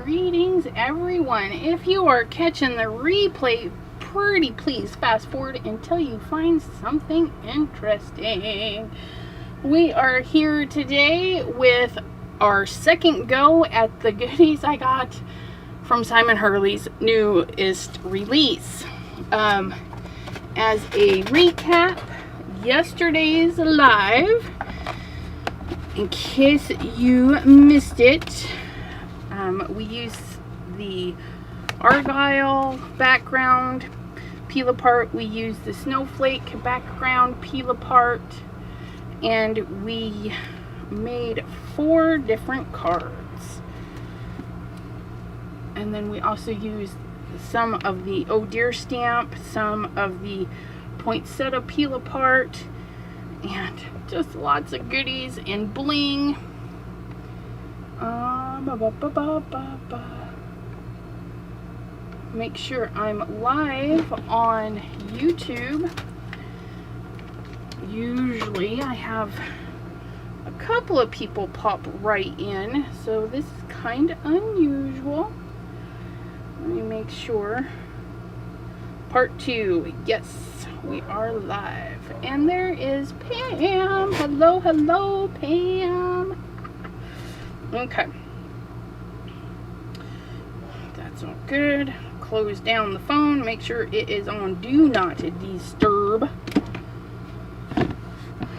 Greetings, everyone. If you are catching the replay, pretty please fast forward until you find something interesting. We are here today with our second go at the goodies I got from Simon Hurley's newest release. As a recap, yesterday's live, in case you missed it, we used the Argyle background peel apart, we used the Snowflake background peel apart, and we made 4 different cards. And then we also used some of the Oh Dear stamp, some of the poinsettia peel apart, and just lots of goodies and bling. Make sure I'm live on YouTube. Usually I have a couple of people pop right in, so this is kind of unusual. Let me make sure. Part 2. Yes, we are live. And there is Pam. Hello, hello, Pam. Okay. That's all good. Close down the phone. Make sure it is on Do Not Disturb.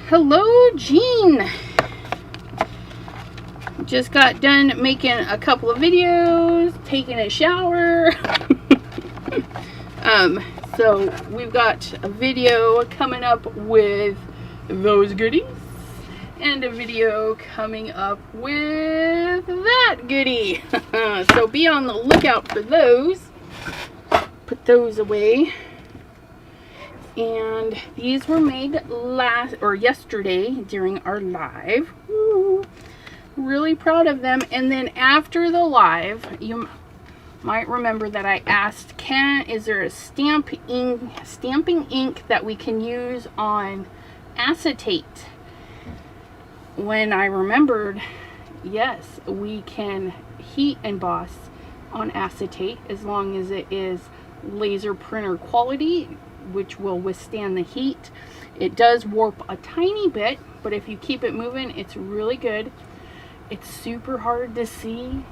Hello, Jean. Just got done making a couple of videos, taking a shower. So we've got a video coming up with those goodies, and a video coming up with that goodie. So be on the lookout for those. Put those away. And these were made yesterday during our live. Woo. Really proud of them. And then after the live, you might remember that I asked, is there a stamping ink that we can use on acetate? When I remembered, yes, we can heat emboss on acetate as long as it is laser printer quality, which will withstand the heat. It does warp a tiny bit, but if you keep it moving, it's really good. It's super hard to see,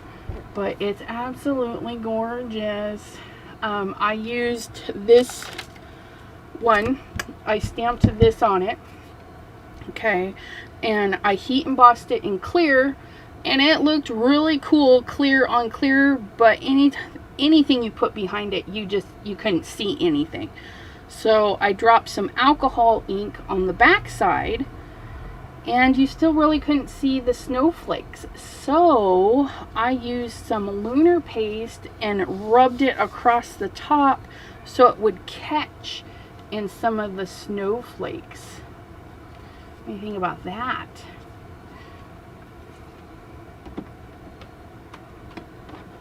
but it's absolutely gorgeous. I used this one. I stamped this on it. Okay. And I heat embossed it in clear, and it looked really cool, clear on clear, but anything you put behind it, you couldn't see anything. So I dropped some alcohol ink on the back side, and you still really couldn't see the snowflakes. So I used some lunar paste and rubbed it across the top so it would catch in some of the snowflakes. What do you think about that?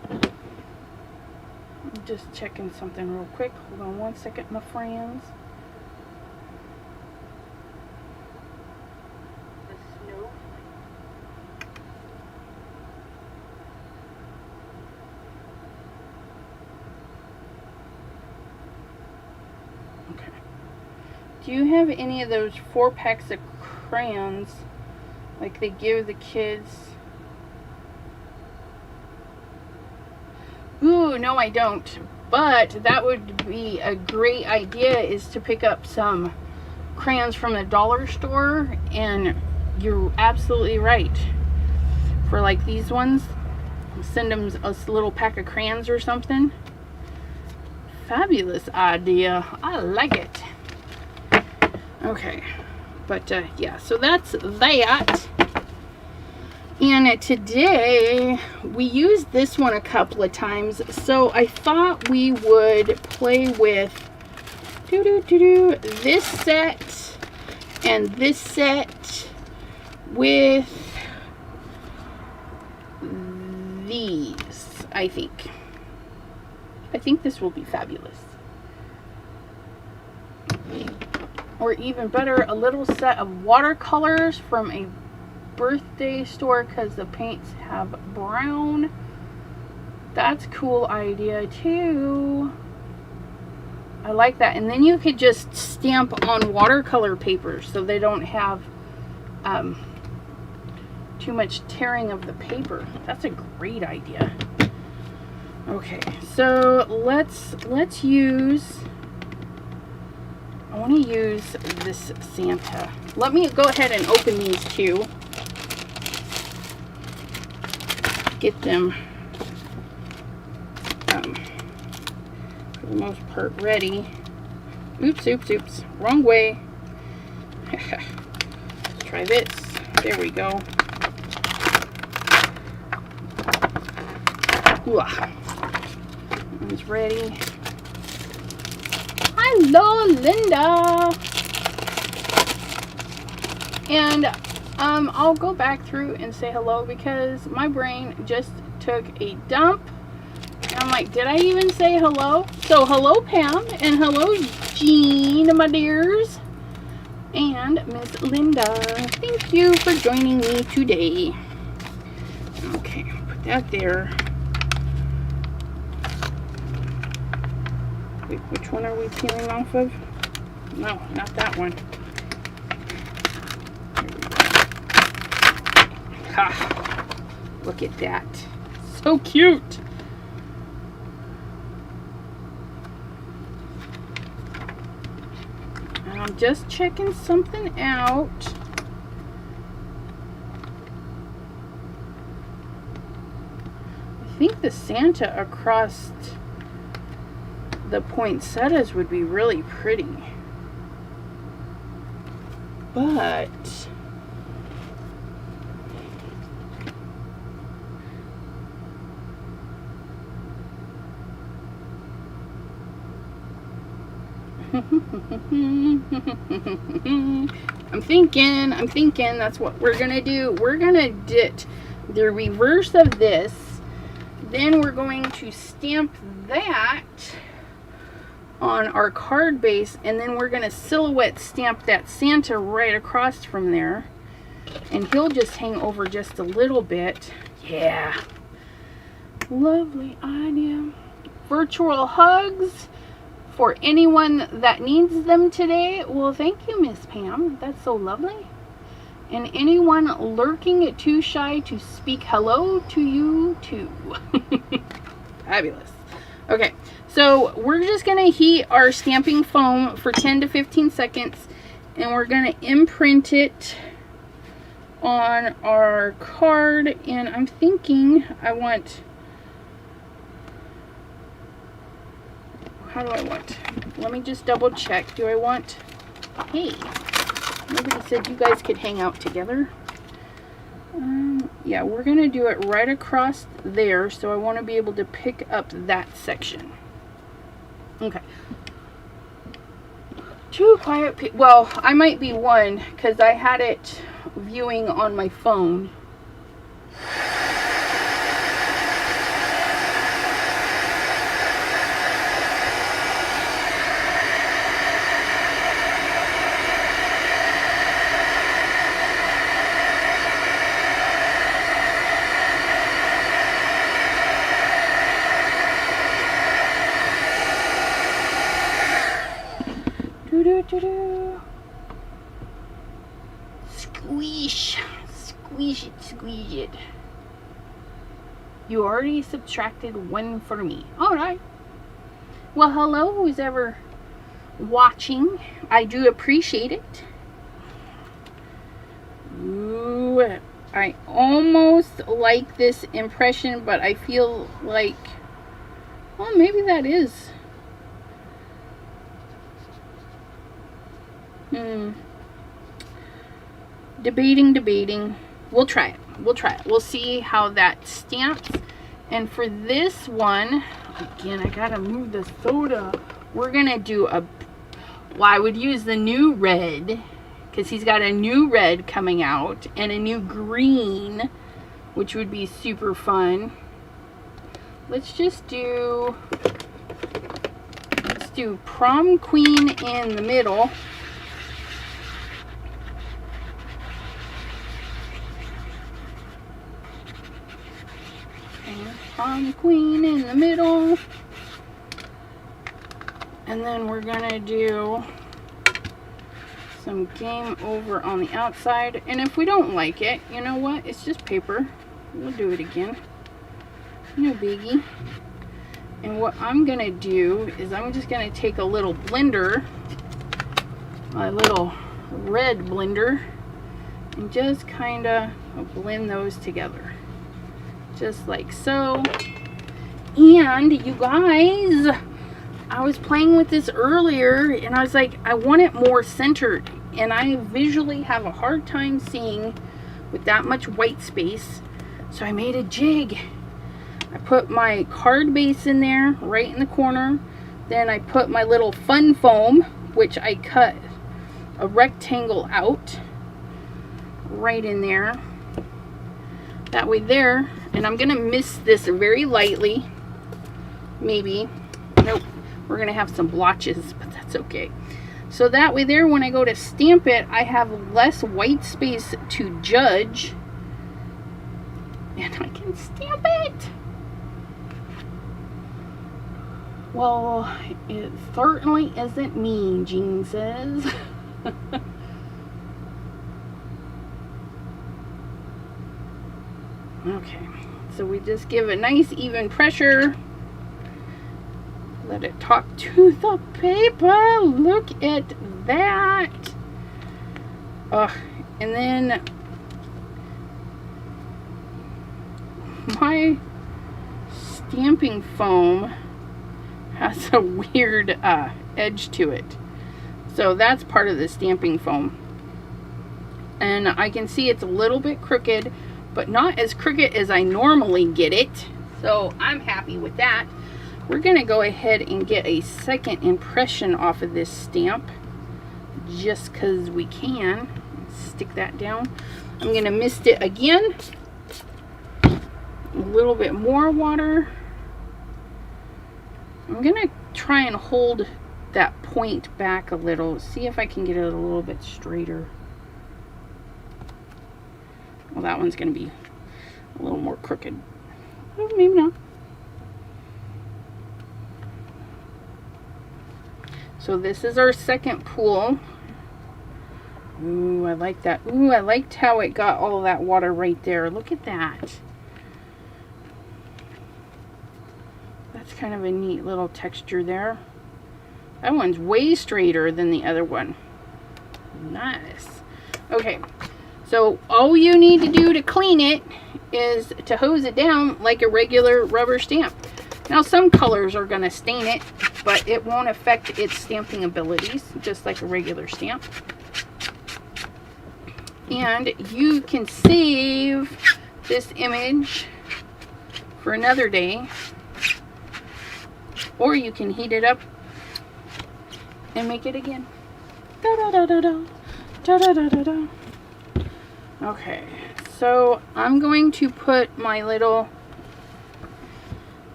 I'm just checking something real quick. Hold on one second, my friends. Do you have any of those 4 packs of crayons like they give the kids? Ooh, no I don't. But that would be a great idea, is to pick up some crayons from the dollar store. And you're absolutely right. For like these ones, send them a little pack of crayons or something. Fabulous idea. I like it. Okay, but yeah, so that's that. And today we used this one a couple of times, so I thought we would play with this set and this set with these. I think this will be fabulous. Or even better, a little set of watercolors from a birthday store, because the paints have brown That's a cool idea too. I like that. And then you could just stamp on watercolor paper so they don't have too much tearing of the paper. That's a great idea. Okay, so let's use, I want to use this Santa. Let me go ahead and open these two. Get them for the most part ready. Oops, oops, oops. Wrong way. Let's try this. There we go. One's ready. Hello, Linda. And I'll go back through and say hello because my brain just took a dump. And I'm like, did I even say hello? So hello, Pam, and hello, Jean, my dears, and Miss Linda. Thank you for joining me today. Okay, put that there. Wait, which one are we peeling off of? No, not that one. Ha! Look at that. So cute. And I'm just checking something out. I think the Santa across the poinsettias would be really pretty. But I'm thinking that's what we're gonna do. We're gonna get the reverse of this, then we're going to stamp that on our card base, and then we're gonna silhouette stamp that Santa right across from there, and he'll just hang over just a little bit. Yeah, lovely idea. Virtual hugs for anyone that needs them today. Well, thank you, Miss Pam. That's so lovely. And anyone lurking too shy to speak hello to you too. Fabulous. Okay, so we're just gonna heat our stamping foam for 10 to 15 seconds, and we're gonna imprint it on our card. And I'm thinking how do I want? Let me just double check. Do I want, hey, nobody said you guys could hang out together. Yeah, we're gonna do it right across there, so I want to be able to pick up that section. Okay. Two quiet well, I might be one because I had it viewing on my phone. Squeeze, squeeze it, squeeze it. You already subtracted one for me. All right. Well, hello, who's ever watching. I do appreciate it. Ooh, I almost like this impression, but I feel like, well, maybe that is. Debating. We'll try it. We'll see how that stamps. And for this one, again, I gotta move the soda. We're gonna do well, I would use the new red because he's got a new red coming out and a new green, which would be super fun. Let's do Prom Queen in the middle. Crown Queen in the middle. And then we're gonna do some Game Over on the outside. And if we don't like it, you know what? It's just paper. We'll do it again. No biggie. And what I'm gonna do is I'm just gonna take a little blender, my little red blender, and just kind of blend those together. Just like so. And you guys, I was playing with this earlier and I was like, I want it more centered. And I visually have a hard time seeing with that much white space. So I made a jig. I put my card base in there, right in the corner. Then I put my little fun foam, which I cut a rectangle out, right in there. That way there. And I'm gonna mist this very lightly. Maybe. Nope. We're gonna have some blotches, but that's okay. So that way there, when I go to stamp it, I have less white space to judge. And I can stamp it. Well, it certainly isn't me, Jean says. Okay, so we just give a nice even pressure. Let it talk to the paper. Look at that. And then my stamping foam has a weird edge to it. So that's part of the stamping foam. And I can see it's a little bit crooked, but not as crooked as I normally get it. So I'm happy with that. We're going to go ahead and get a second impression off of this stamp, just because we can. Stick that down. I'm going to mist it again. A little bit more water. I'm going to try and hold that point back a little. See if I can get it a little bit straighter. Well, that one's going to be a little more crooked. Oh, maybe not. So this is our second pool. Ooh, I like that. Ooh, I liked how it got all of that water right there. Look at that. That's kind of a neat little texture there. That one's way straighter than the other one. Nice. Okay, so all you need to do to clean it is to hose it down like a regular rubber stamp. Now some colors are going to stain it, but it won't affect its stamping abilities, just like a regular stamp. And you can save this image for another day, or you can heat it up and make it again. Da da da da da da da da da da. Okay, so I'm going to put my little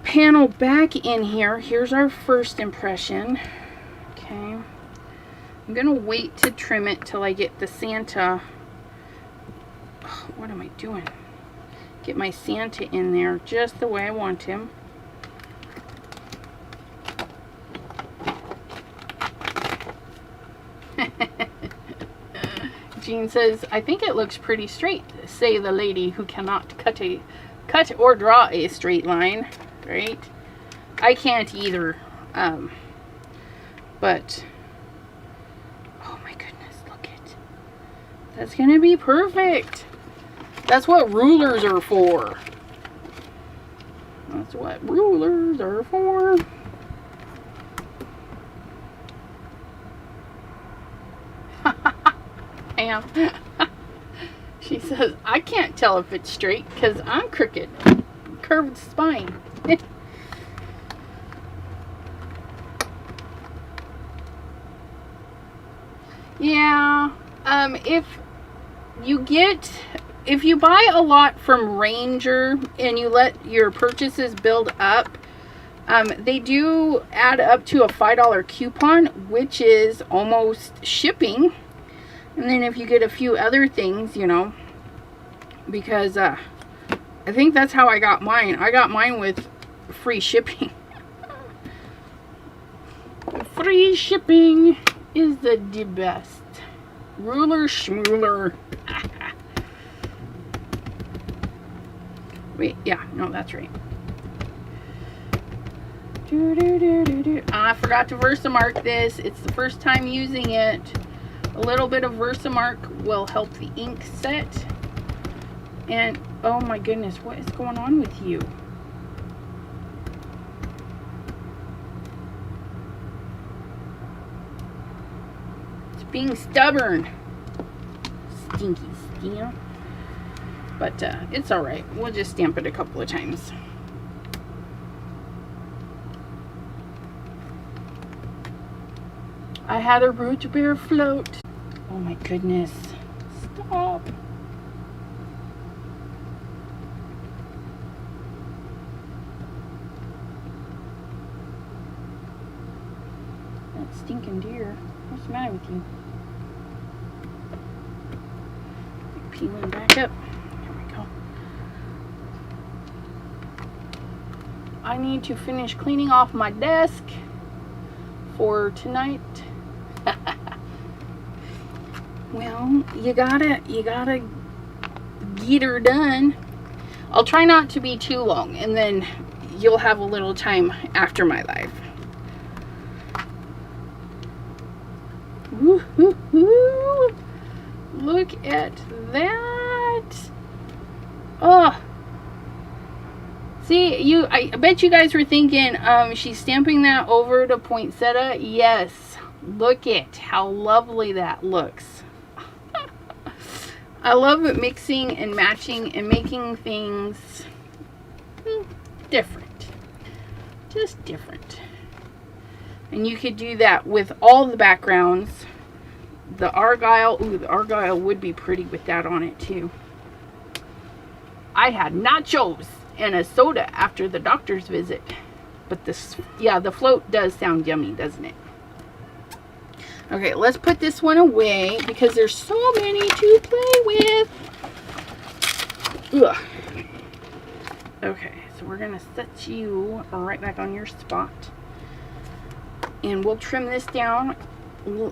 panel back in here. Here's our first impression. Okay, I'm gonna wait to trim it till I get the Santa. Oh, what am I doing? Get my Santa in there just the way I want him. Jean says, I think it looks pretty straight, say the lady who cannot cut or draw a straight line. Right? I can't either. But oh my goodness, look at. That's gonna be perfect. That's what rulers are for. That's what rulers are for. Pam. She says, I can't tell if it's straight because I'm crooked. Curved spine. Yeah, if you buy a lot from Ranger and you let your purchases build up, they do add up to a $5 coupon, which is almost shipping. And then if you get a few other things, you know, because I think that's how I got mine. I got mine with free shipping. Free shipping is the best. Ruler schmooler. Wait, yeah, no, that's right. I forgot to Versamark this. It's the first time using it. A little bit of Versamark will help the ink set. And oh my goodness, what is going on with you? It's being stubborn. Stinky stamp. But it's alright. We'll just stamp it a couple of times. I had a root beer float. Oh my goodness. Stop. That stinking deer. What's the matter with you? Peeling back up. Here we go. I need to finish cleaning off my desk for tonight. Well, you gotta get her done. I'll try not to be too long, and then you'll have a little time after my live. Woo-hoo-hoo. Look at that. Oh. See, I bet you guys were thinking, she's stamping that over to poinsettia. Yes. Look at how lovely that looks. I love it, mixing and matching and making things different. Just different. And you could do that with all the backgrounds. The argyle, ooh, the argyle would be pretty with that on it too. I had nachos and a soda after the doctor's visit. But this, yeah, the float does sound yummy, doesn't it? Okay, let's put this one away because there's so many to play with. Ugh. Okay, so we're going to set you right back on your spot. And we'll trim this down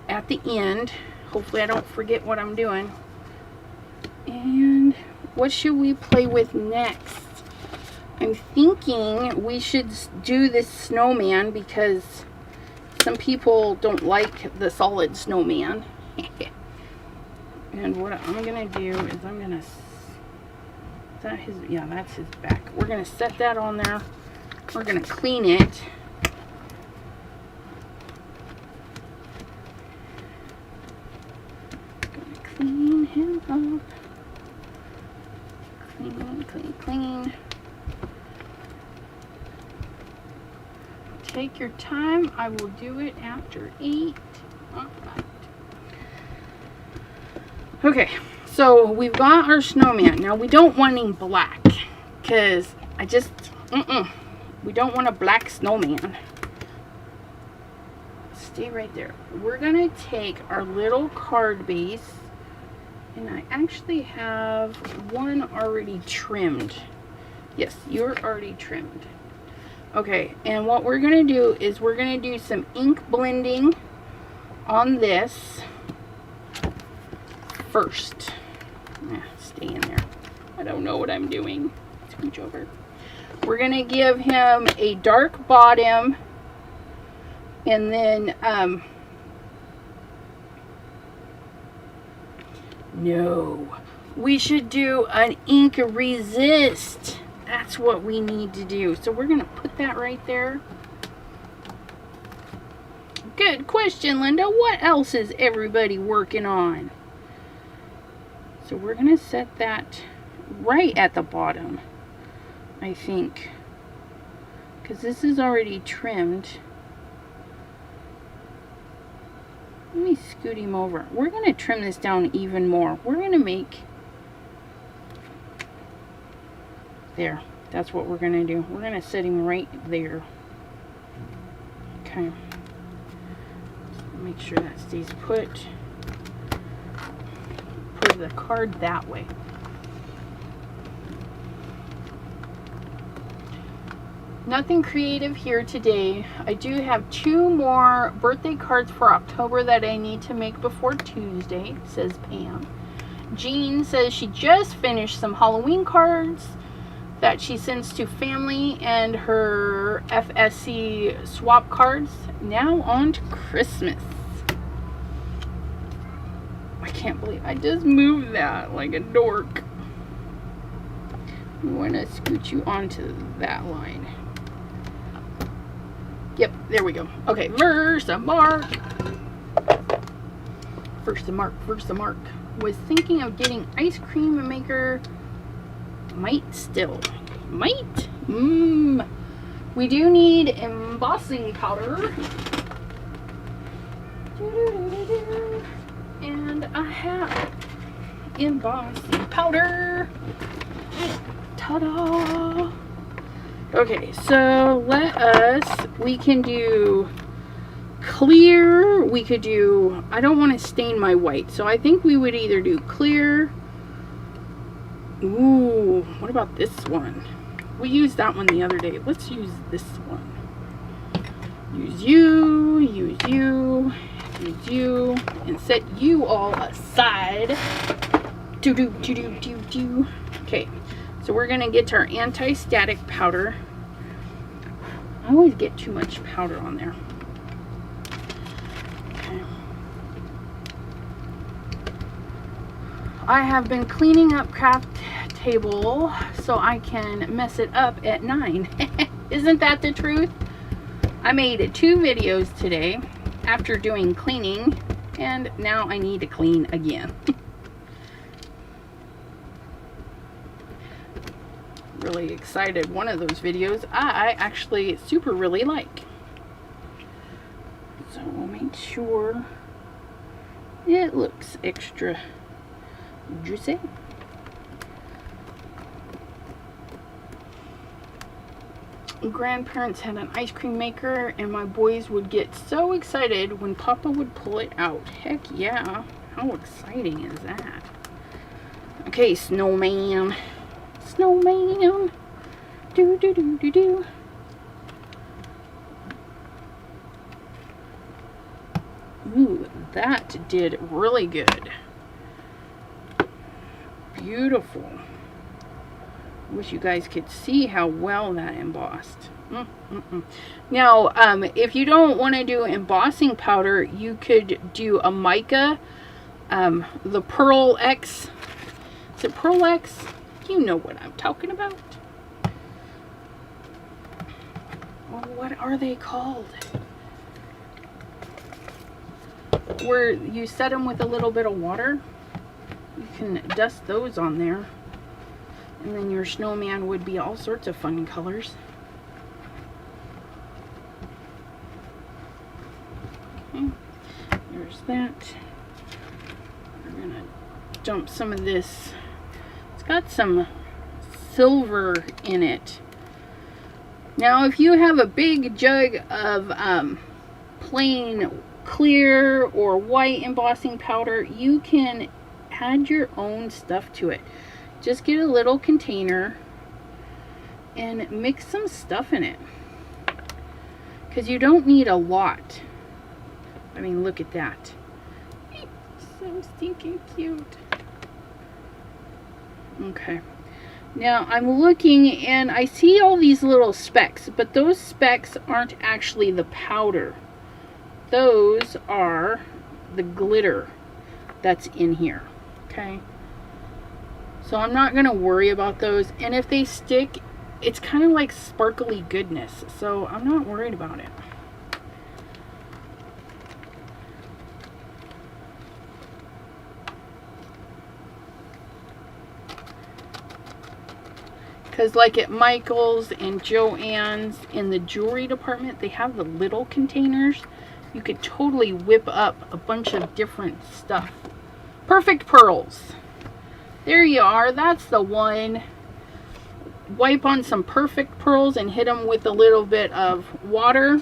at the end. Hopefully I don't forget what I'm doing. And what should we play with next? I'm thinking we should do this snowman because some people don't like the solid snowman. And what I'm gonna do is I'm gonna, is that his, yeah, that's his back. We're gonna set that on there. We're gonna clean it. Gonna clean him up. Clean, clean, clean. Take your time. I will do it after 8. All right. Okay, so we've got our snowman. Now we don't want him black because I just, we don't want a black snowman. Stay right there. We're gonna take our little card base, and I actually have one already trimmed. Yes, you're already trimmed. Okay, and what we're going to do is we're going to do some ink blending on this first. Stay in there. I don't know what I'm doing. Scooch over. We're going to give him a dark bottom, and then, no, we should do an ink resist. That's what we need to do. So we're going to put that right there. Good question, Linda. What else is everybody working on? So we're going to set that right at the bottom, I think. Because this is already trimmed. Let me scoot him over. We're going to trim this down even more. We're going to make... There, that's what we're going to do. We're going to set him right there. Okay. Make sure that stays put. Put the card that way. Nothing creative here today. I do have 2 more birthday cards for October that I need to make before Tuesday, says Pam. Jean says she just finished some Halloween cards that she sends to family and her FSC swap cards. Now on to Christmas. I can't believe I just moved that like a dork. I'm going to scoot you onto that line. Yep, there we go. Okay, Versamark. Versamark. Was thinking of getting ice cream maker. Might still. Might? We do need embossing powder. And I have embossing powder. Ta-da! Okay, so we can do clear, we could do, I don't want to stain my white, so I think we would either do clear. Ooh, what about this one? We used that one the other day. Let's use this one. Use you, use you, use you, and set you all aside. Do. Okay. So we're going to get our anti-static powder. I always get too much powder on there. Okay. I have been cleaning up craft table so I can mess it up at 9. Isn't that the truth? I made 2 videos today after doing cleaning, and now I need to clean again. Really excited. One of those videos I actually really like. So we'll make sure it looks extra juicy. Grandparents had an ice cream maker and my boys would get so excited when Papa would pull it out. Heck yeah. How exciting is that? Okay, Snowman. Snowman. Do. Ooh, that did really good. Beautiful. Wish you guys could see how well that embossed. Now, if you don't want to do embossing powder, you could do a mica. The Pearl X. Is it Pearl X? You know what I'm talking about. Oh, what are they called? Where you set them with a little bit of water. You can dust those on there. And then your snowman would be all sorts of fun colors. Okay, there's that. We're gonna dump some of this. It's got some silver in it. Now, if you have a big jug of plain clear or white embossing powder, you can add your own stuff to it. Just get a little container and mix some stuff in it, because you don't need a lot. I mean, look at that. So stinking cute. Okay. Now I'm looking and I see all these little specks, but those specks aren't actually the powder. Those are the glitter that's in here. Okay. So I'm not going to worry about those. And if they stick, it's kind of like sparkly goodness. So I'm not worried about it. Because like at Michael's and Joann's in the jewelry department, they have the little containers. You could totally whip up a bunch of different stuff. Perfect pearls. There you are. That's the one. Wipe on some perfect pearls and hit them with a little bit of water.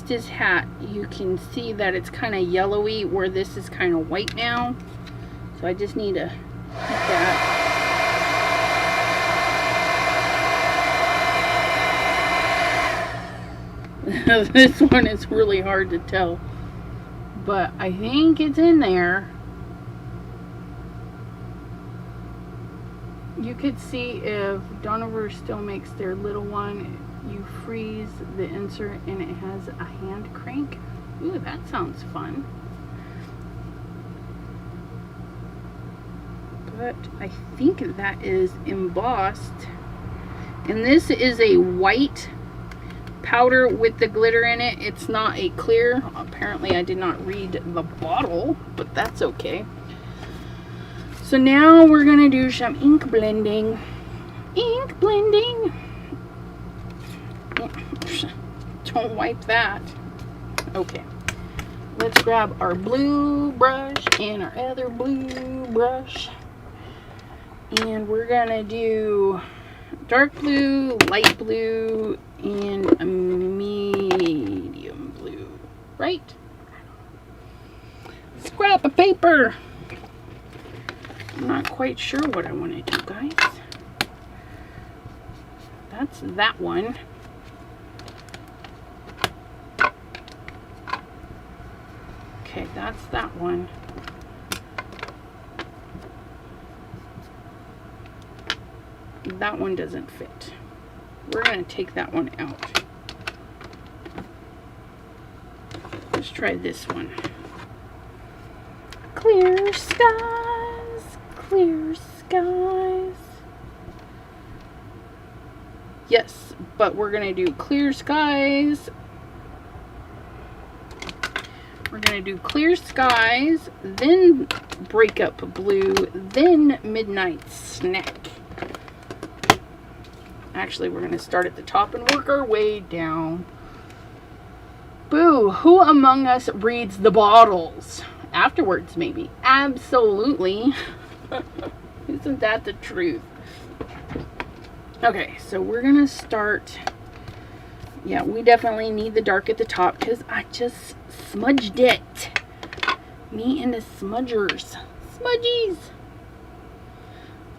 adjust his hat, you can see that it's kind of yellowy where this is kind of white now. So I just need to hit that. This one is really hard to tell, but I think it's in there. You could see if Donover still makes their little one, you freeze the insert and it has a hand crank. Ooh, that sounds fun. But I think that is embossed. And this is a white powder with the glitter in it. It's not a clear. Apparently I did not read the bottle, but that's okay. So now we're gonna do some ink blending. Ink blending. Don't wipe that. Okay. Let's grab our blue brush and our other blue brush. And we're gonna do dark blue, light blue, and a medium blue, right? Scrap of paper. I'm not quite sure what I want to do, guys. That's that one. Okay, that's that one. That one doesn't fit. We're going to take that one out. Let's try this one. Clear skies, clear skies. Yes, but we're going to do clear skies. We're going to do clear skies, then breakup blue, then midnight snack. Actually, we're going to start at the top and work our way down. Boo! Who among us reads the bottles? Afterwards, maybe. Absolutely. Isn't that the truth? Okay, so we're going to start. Yeah, we definitely need the dark at the top because I just smudged it. Me and the smudgers. Smudgies!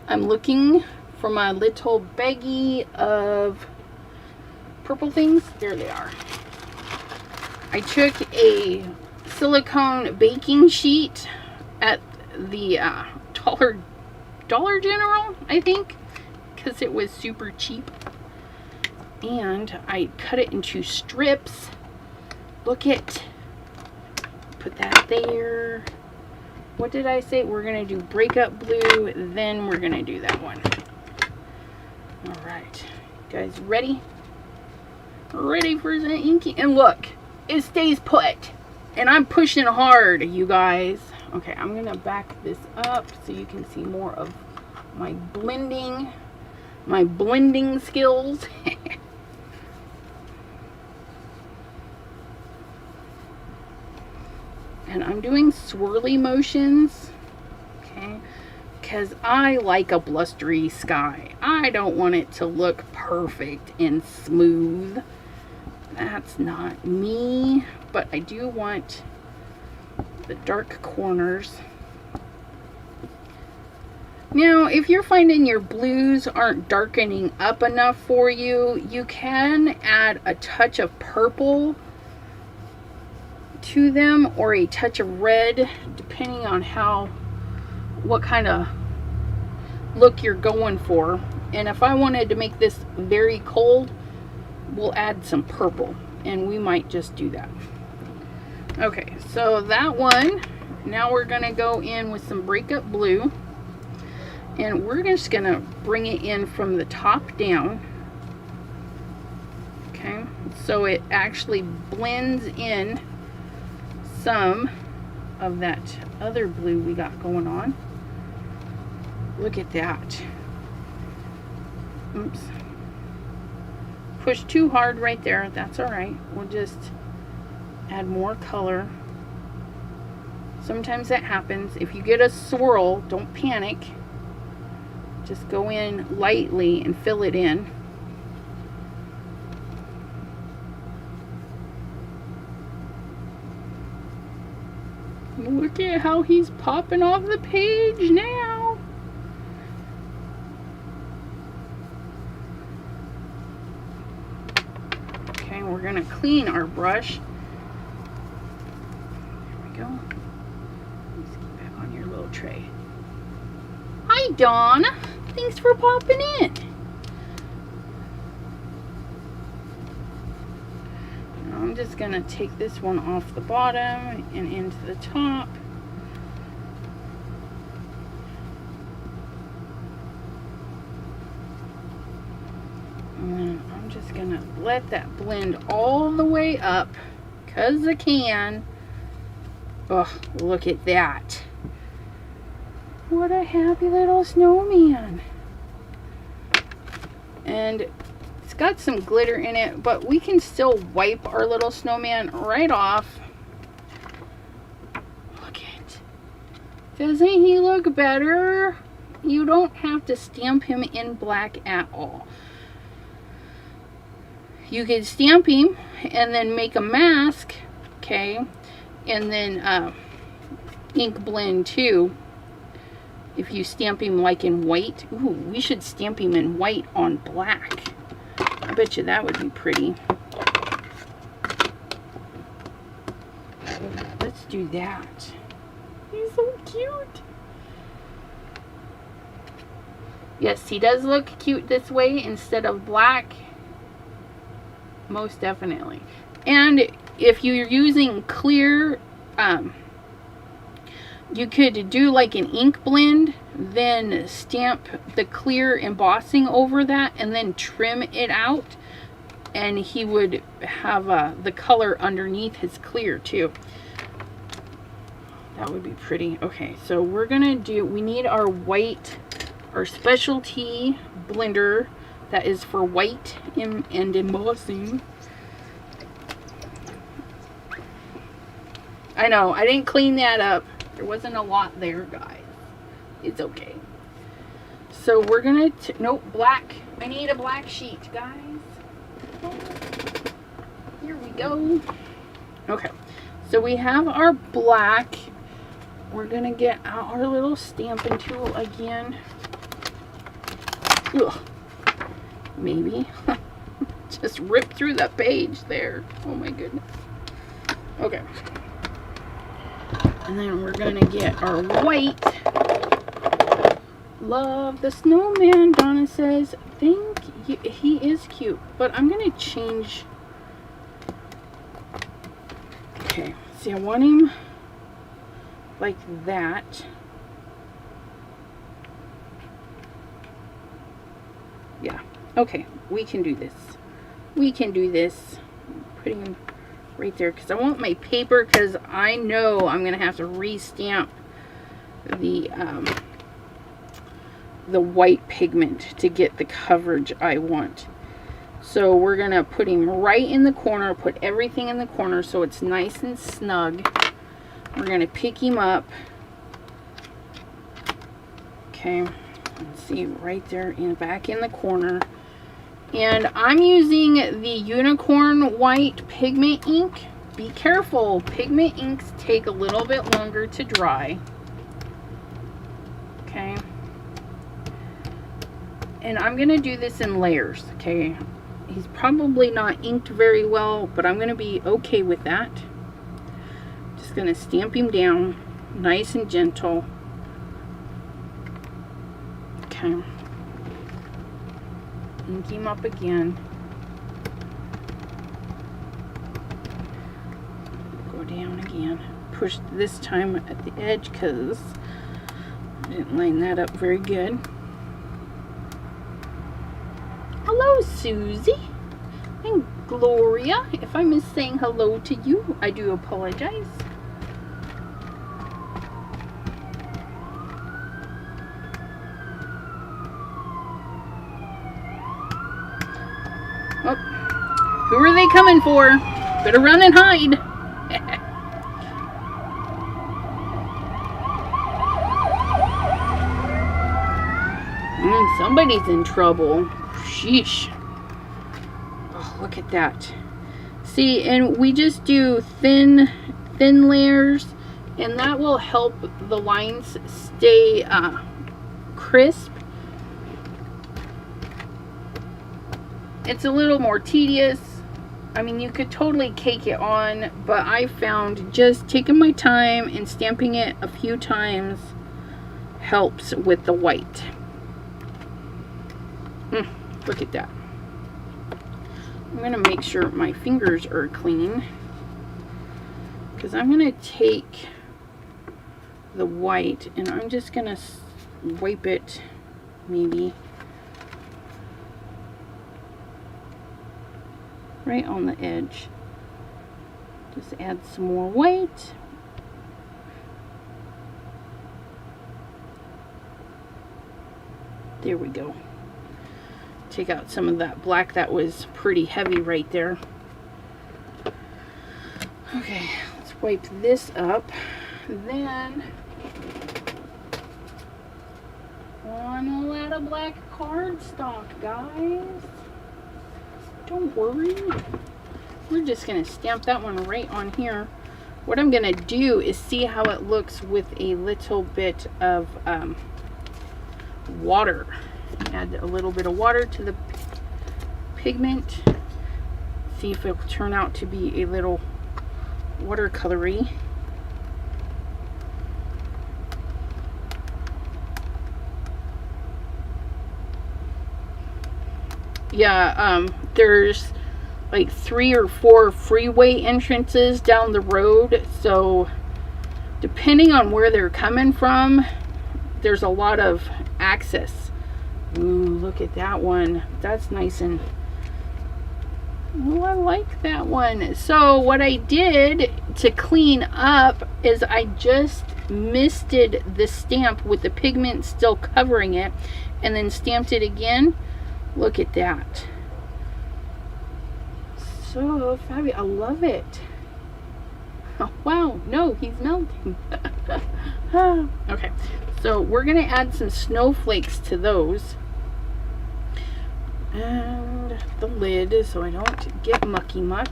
I'm looking for my little baggie of purple things. There they are. I took a silicone baking sheet at the Dollar General, I think, because it was super cheap. And I cut it into strips. Look it. Put that there. What did I say? We're going to do breakup blue, then we're going to do that one. Alright, guys, ready? Ready for the inking? And look, it stays put. And I'm pushing hard, you guys. Okay, I'm going to back this up so you can see more of my blending skills. And I'm doing swirly motions. Okay. Because I like a blustery sky. I don't want it to look perfect and smooth. That's not me. But I do want the dark corners. Now, if you're finding your blues aren't darkening up enough for you, you can add a touch of purple to them or a touch of red, depending on what kind of look you're going for. And if I wanted to make this very cold, we'll add some purple, and we might just do that. Okay, so that one, now we're gonna go in with some breakup blue, and we're just gonna bring it in from the top down. Okay, so it actually blends in some of that other blue we got going on. Look at that. Oops. Push too hard right there. That's all right. We'll just add more color. Sometimes that happens. If you get a swirl, don't panic. Just go in lightly and fill it in. Look at how he's popping off the page now. Okay, we're gonna clean our brush. There we go. Let's get back on your little tray. Hi, Dawn. Thanks for popping in. I'm just gonna take this one off the bottom and into the top. And then I'm just gonna let that blend all the way up, 'cause I can. Oh, look at that. What a happy little snowman. And it's got some glitter in it, but we can still wipe our little snowman right off. Look at, doesn't he look better? You don't have to stamp him in black at all. You could stamp him and then make a mask, okay, and then ink blend too. If you stamp him like in white. Ooh, we should stamp him in white on black. I bet you that would be pretty. Let's do that. He's so cute. Yes, he does look cute this way instead of black. Most definitely. And if you're using clear, you could do like an ink blend, then stamp the clear embossing over that and then trim it out, and he would have the color underneath his clear too. That would be pretty. Okay, so we're gonna do, we need our white, our specialty blender that is for white and embossing. I know, I didn't clean that up. There wasn't a lot there, guys. It's okay. So we're gonna, nope, black. I need a black sheet, guys. Here we go. Okay, so we have our black. We're gonna get out our little stamping tool again. Ugh. Maybe. Just rip through the page there. Oh my goodness. Okay. And then we're gonna get our white. Love the snowman, Donna says. Think he is cute, but I'm gonna change. Okay, see, I want him like that. Yeah, okay, we can do this. We can do this. Putting him right there because I want my paper, because I know I'm gonna have to re-stamp the white pigment to get the coverage I want. So we're gonna put him right in the corner, put everything in the corner so it's nice and snug. We're gonna pick him up. Okay, let's see, right there back in the corner. And I'm using the unicorn white pigment ink. Be careful, pigment inks take a little bit longer to dry. Okay. And I'm gonna do this in layers, okay? He's probably not inked very well, but I'm gonna be okay with that. Just gonna stamp him down, nice and gentle. Okay. Ink him up again. Go down again. Push this time at the edge because I didn't line that up very good. Hello, Susie and Gloria. If I miss saying hello to you, I do apologize. Oh, who are they coming for? Better run and hide. Somebody's in trouble. Sheesh. Oh, look at that. See, and we just do thin layers and that will help the lines stay crisp. It's a little more tedious. I mean, you could totally cake it on, but I found just taking my time and stamping it a few times helps with the white. Look at that. I'm going to make sure my fingers are clean, because I'm going to take the white and I'm just going to wipe it maybe right on the edge. Just add some more white. There we go. Take out some of that black that was pretty heavy right there. Okay, let's wipe this up. Then, on a lot of black cardstock, guys. Don't worry. We're just going to stamp that one right on here. What I'm going to do is see how it looks with a little bit of water. Add a little bit of water to the pigment. See if it'll turn out to be a little watercolory. Yeah, there's like 3 or 4 freeway entrances down the road, so depending on where they're coming from, there's a lot of access. Ooh, look at that one. That's nice and... oh, I like that one. So what I did to clean up is I just misted the stamp with the pigment still covering it, and then stamped it again. Look at that. So fabulous. I love it. Oh, wow. No, he's melting. Okay. So we're going to add some snowflakes to those. And the lid so I don't get mucky muck.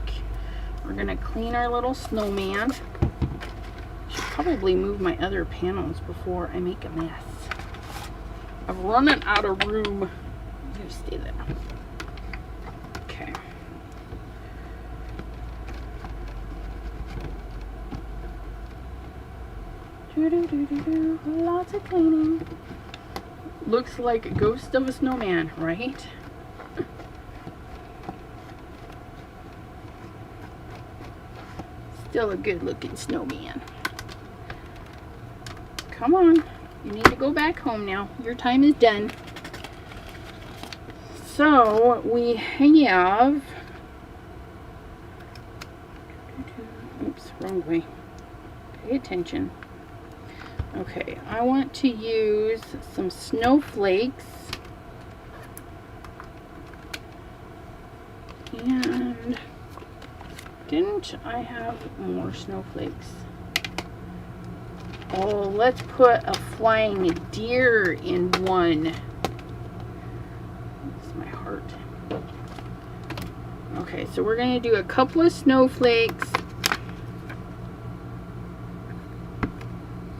We're going to clean our little snowman. Should probably move my other panels before I make a mess. I'm running out of room. You stay there. Okay. Lots of cleaning. Looks like a ghost of a snowman, right? Still a good looking snowman. Come on. You need to go back home now. Your time is done. So we have, oops, wrong way. Pay attention. Okay, I want to use some snowflakes. And didn't I have more snowflakes? Oh, let's put a flying deer in one. That's my heart. Okay, so we're going to do a couple of snowflakes.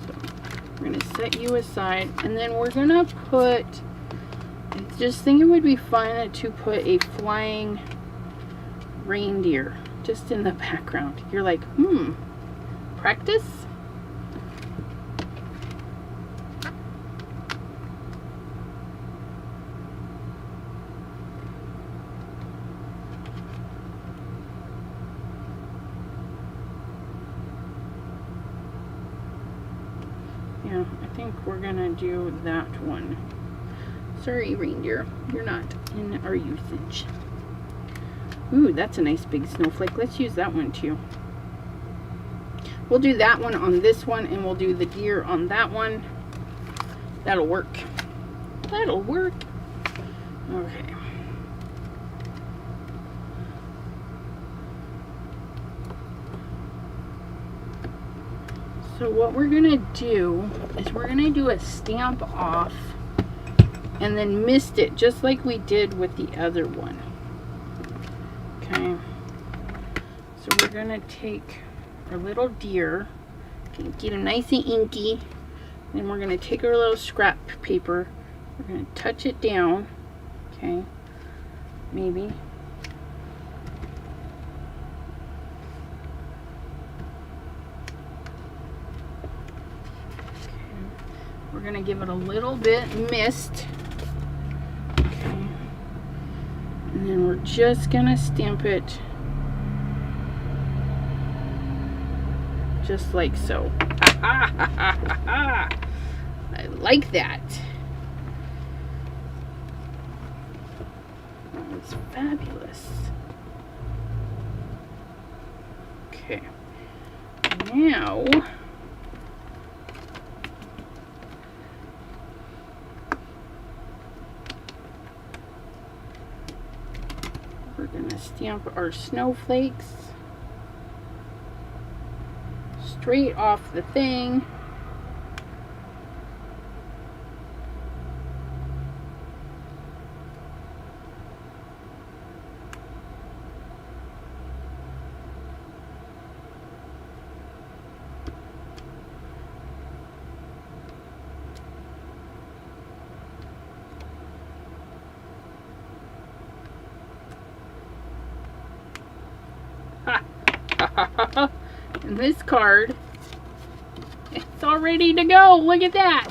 So we're going to set you aside, and then we're going to put, I just think it would be fun to put a flying reindeer just in the background. You're like, practice? Yeah, I think we're gonna do that one. Sorry, reindeer, you're not in our usage. Ooh, that's a nice big snowflake. Let's use that one too. We'll do that one on this one, and we'll do the deer on that one. That'll work. That'll work. Okay. So what we're gonna do is we're gonna do a stamp off and then mist it just like we did with the other one. Okay, so we're gonna take our little deer Get them nice and inky. Then we're going to take our little scrap paper. We're going to touch it down. Okay. Maybe. We're going to give it a little bit mist. Okay. And then we're just going to stamp it just like so. I like that. That's fabulous. Okay. Now we're going to stamp our snowflakes straight off the thing. And this card, it's all ready to go. Look at that.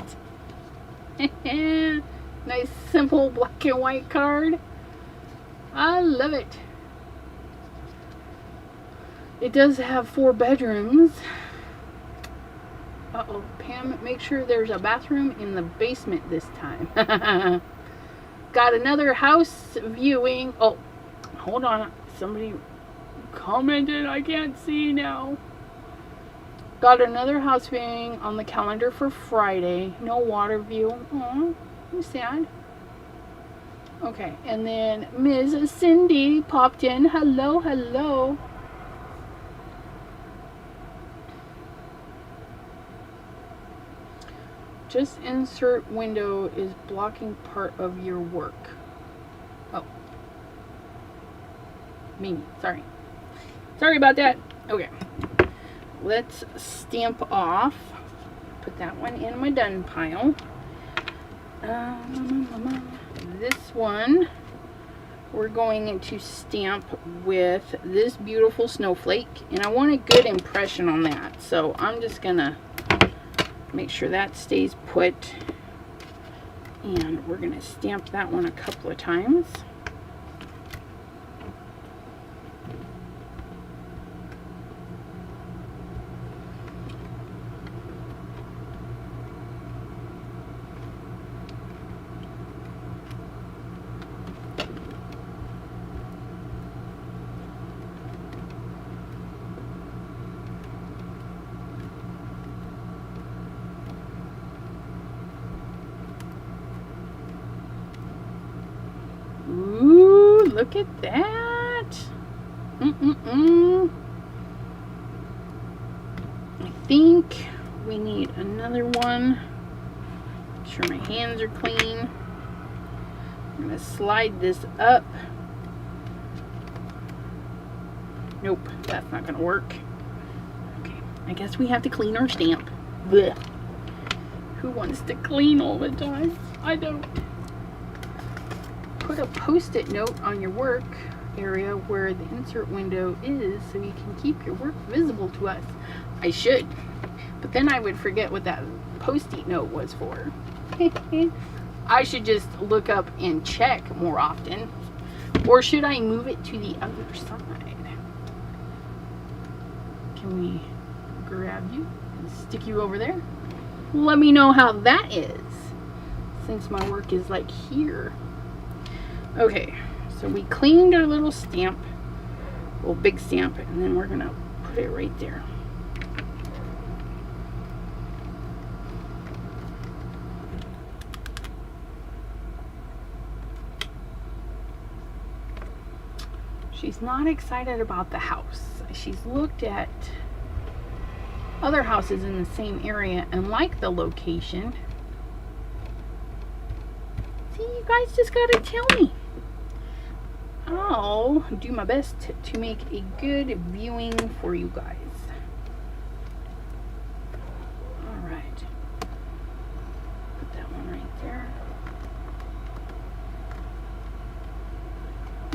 Nice simple black and white card. I love it. It does have 4 bedrooms. Uh-oh, Pam, make sure there's a bathroom in the basement this time. Got another house viewing. Oh, hold on. Somebody commented. I can't see now. Got another house viewing on the calendar for Friday. No water view. Aw, I'm sad. Okay, and then Ms. Cindy popped in. Hello, hello. Just insert window is blocking part of your work. Oh. Mimi, sorry. Sorry about that. Okay. Let's stamp off. Put that one in my done pile. This one we're going to stamp with this beautiful snowflake, and I want a good impression on that, so I'm just gonna make sure that stays put, and we're gonna stamp that one a couple of times. Ooh, look at that. I think we need another one. Make sure my hands are clean. I'm going to slide this up. Nope, that's not going to work. Okay, I guess we have to clean our stamp. Blech. Who wants to clean all the time? I don't. Put a post-it note on your work area where the insert window is so you can keep your work visible to us. I should, but then I would forget what that post-it note was for. I should just look up and check more often. Or should I move it to the other side? Can we grab you and stick you over there? Let me know how that is, since my work is like here. Okay, so we cleaned our little stamp, little big stamp, and then we're gonna put it right there. She's not excited about the house. She's looked at other houses in the same area and liked the location. See, you guys just gotta tell me. I'll do my best to make a good viewing for you guys.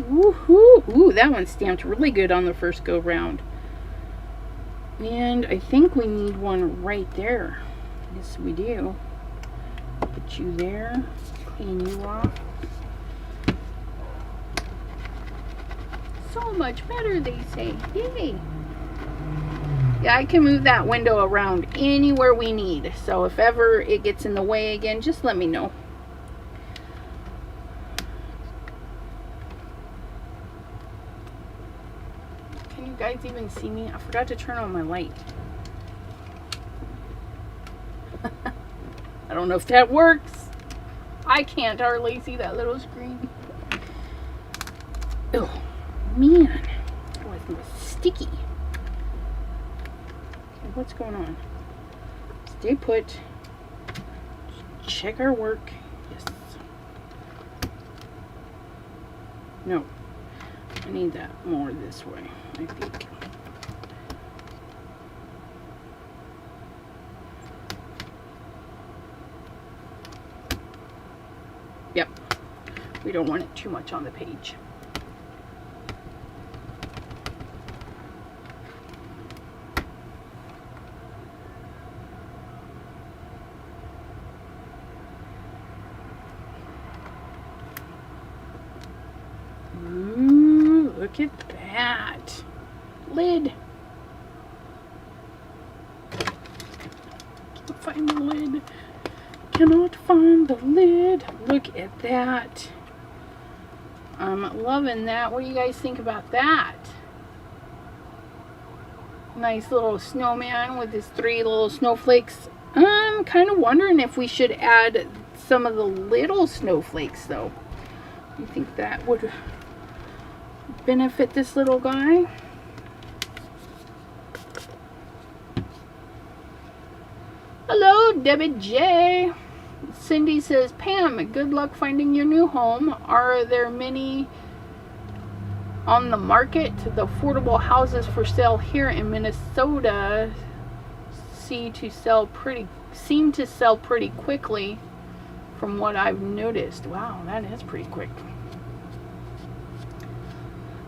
Woohoo! Ooh, that one stamped really good on the first go round. And I think we need one right there. Yes, we do. Put you there. Clean you off. So much better, they say. Yay! Yeah, I can move that window around anywhere we need. So if ever it gets in the way again, just let me know. Can you guys even see me? I forgot to turn on my light. I don't know if that works. I can't hardly see that little screen. Oh, man. That was sticky. Okay, what's going on? Stay put. Check our work. Yes. No. I need that more this way, I think. Yep. We don't want it too much on the page. Ooh, look at that. Lid. Can't find the lid. Cannot find the lid. Look at that. I'm loving that. What do you guys think about that? Nice little snowman with his 3 little snowflakes. I'm kind of wondering if we should add some of the little snowflakes though. Do you think that would benefit this little guy? Hello, Debbie J. Cindy says, Pam, good luck finding your new home. Are there many on the market? The affordable houses for sale here in Minnesota seem to sell pretty quickly from what I've noticed. Wow, that is pretty quick.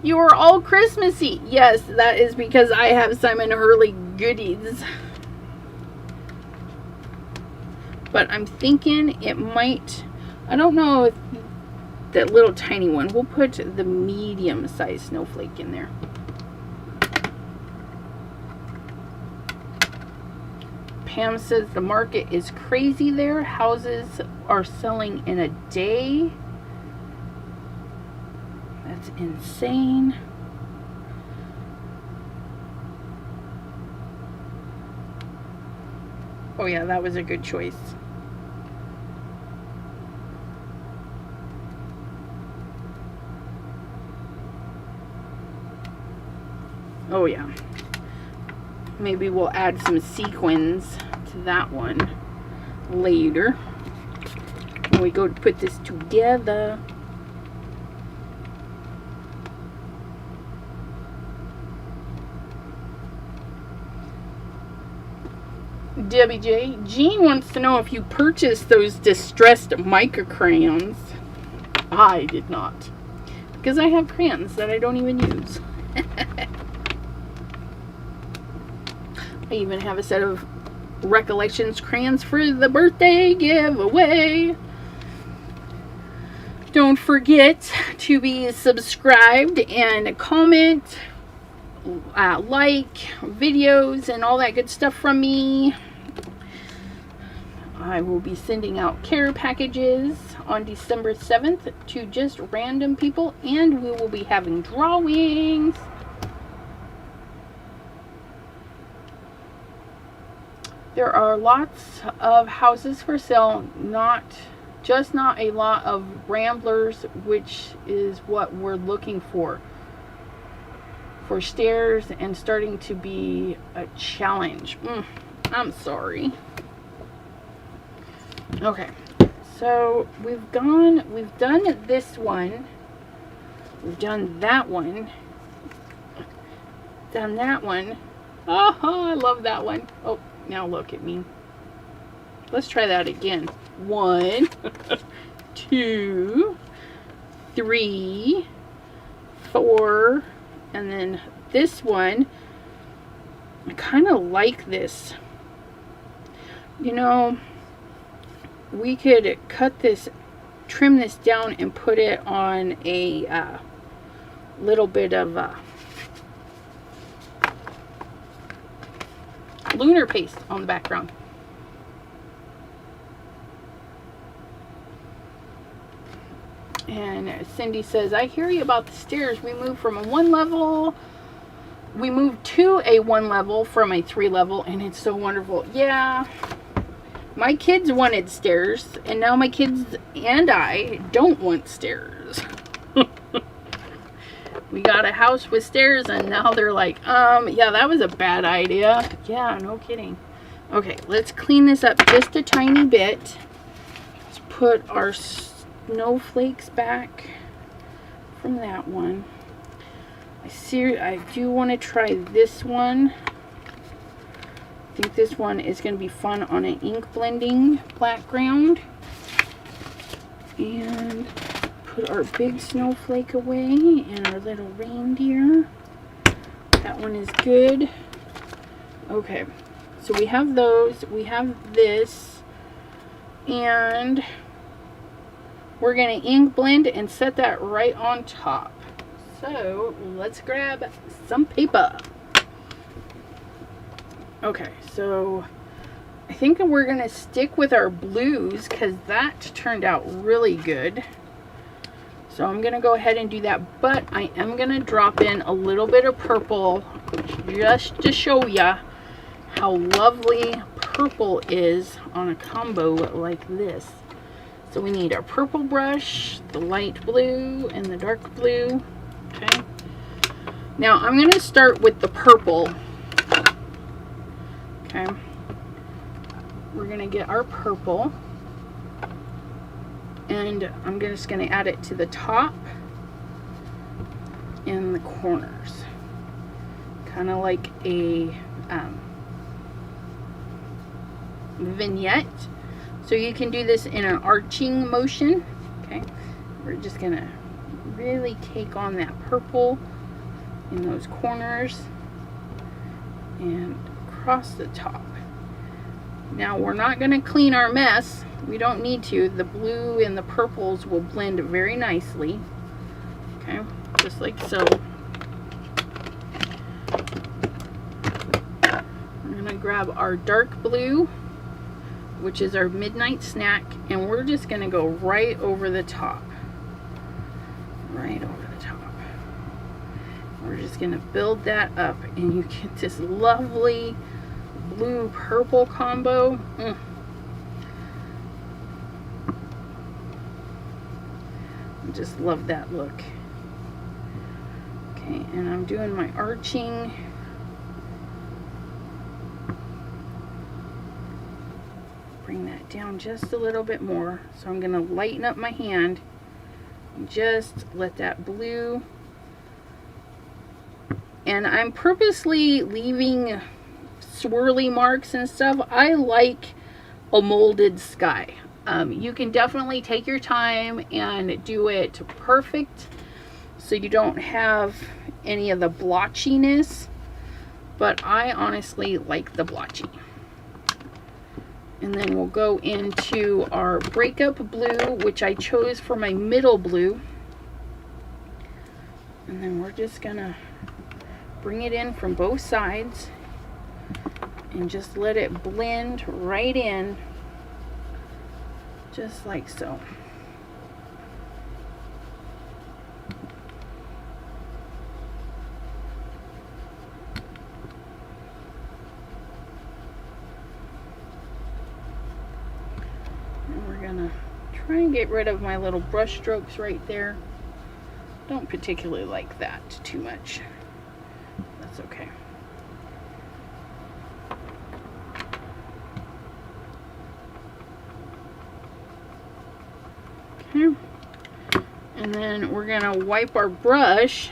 You are all Christmassy. Yes, that is because I have Simon Hurley goodies. But I'm thinking it might, I don't know if that little tiny one, we'll put the medium sized snowflake in there. Pam says the market is crazy there. Houses are selling in a day. That's insane. Oh yeah, that was a good choice. Oh yeah. Maybe we'll add some sequins to that one later when we go to put this together. Debbie J. Jean wants to know if you purchased those distressed mica crayons. I did not. Because I have crayons that I don't even use. I even have a set of Recollections crayons for the birthday giveaway. Don't forget to be subscribed and comment, like videos and all that good stuff from me. I will be sending out care packages on December 7th to just random people, and we will be having drawings. There are lots of houses for sale, not a lot of ramblers, which is what we're looking for stairs, and starting to be a challenge. I'm sorry. Okay, so we've done this one, we've done that one, done that one. Oh, I love that one. Oh, now look at me. Let's try that again. 1, 2, 3, 4. And then this one, I kind of like this. You know, we could cut this, trim this down and put it on a little bit of lunar paste on the background. And Cindy says, I hear you about the stairs. We moved from a 1 level. We moved to a 1 level from a 3 level, and it's so wonderful. Yeah. My kids wanted stairs, and now my kids and I don't want stairs. We got a house with stairs, and now they're like, yeah, that was a bad idea. Yeah, no kidding. Okay, let's clean this up just a tiny bit. Let's put our snowflakes back from that one. I do want to try this one. I think this one is going to be fun on an ink blending background. And put our big snowflake away and our little reindeer. That one is good. Okay, so we have those. We have this. And we're going to ink blend and set that right on top. So let's grab some paper. Okay, so I think we're going to stick with our blues because that turned out really good. So I'm going to go ahead and do that, but I am going to drop in a little bit of purple just to show ya how lovely purple is on a combo like this. So we need our purple brush, the light blue, and the dark blue. Okay. Now I'm going to start with the purple. Okay. We're going to get our purple. And I'm just going to add it to the top and the corners. Kind of like a vignette. So you can do this in an arching motion. Okay. We're just going to really take on that purple in those corners and across the top. Now we're not going to clean our mess. We don't need to. The blue and the purples will blend very nicely. Okay, just like so. I'm going to grab our dark blue, which is our midnight snack, and we're just going to go right over the top. Right over the top. We're just going to build that up, and you get this lovely blue-purple combo. I just love that look. Okay, and I'm doing my arching. Bring that down just a little bit more. So I'm going to lighten up my hand. Just let that blue. And I'm purposely leaving swirly marks and stuff. I like a molded sky. You can definitely take your time and do it perfect so you don't have any of the blotchiness, but I honestly like the blotchy. And then we'll go into our breakup blue, which I chose for my middle blue. And then we're just gonna bring it in from both sides and just let it blend right in, just like so. And we're gonna try and get rid of my little brush strokes right there. Don't particularly like that too much. That's okay. Okay. And then we're going to wipe our brush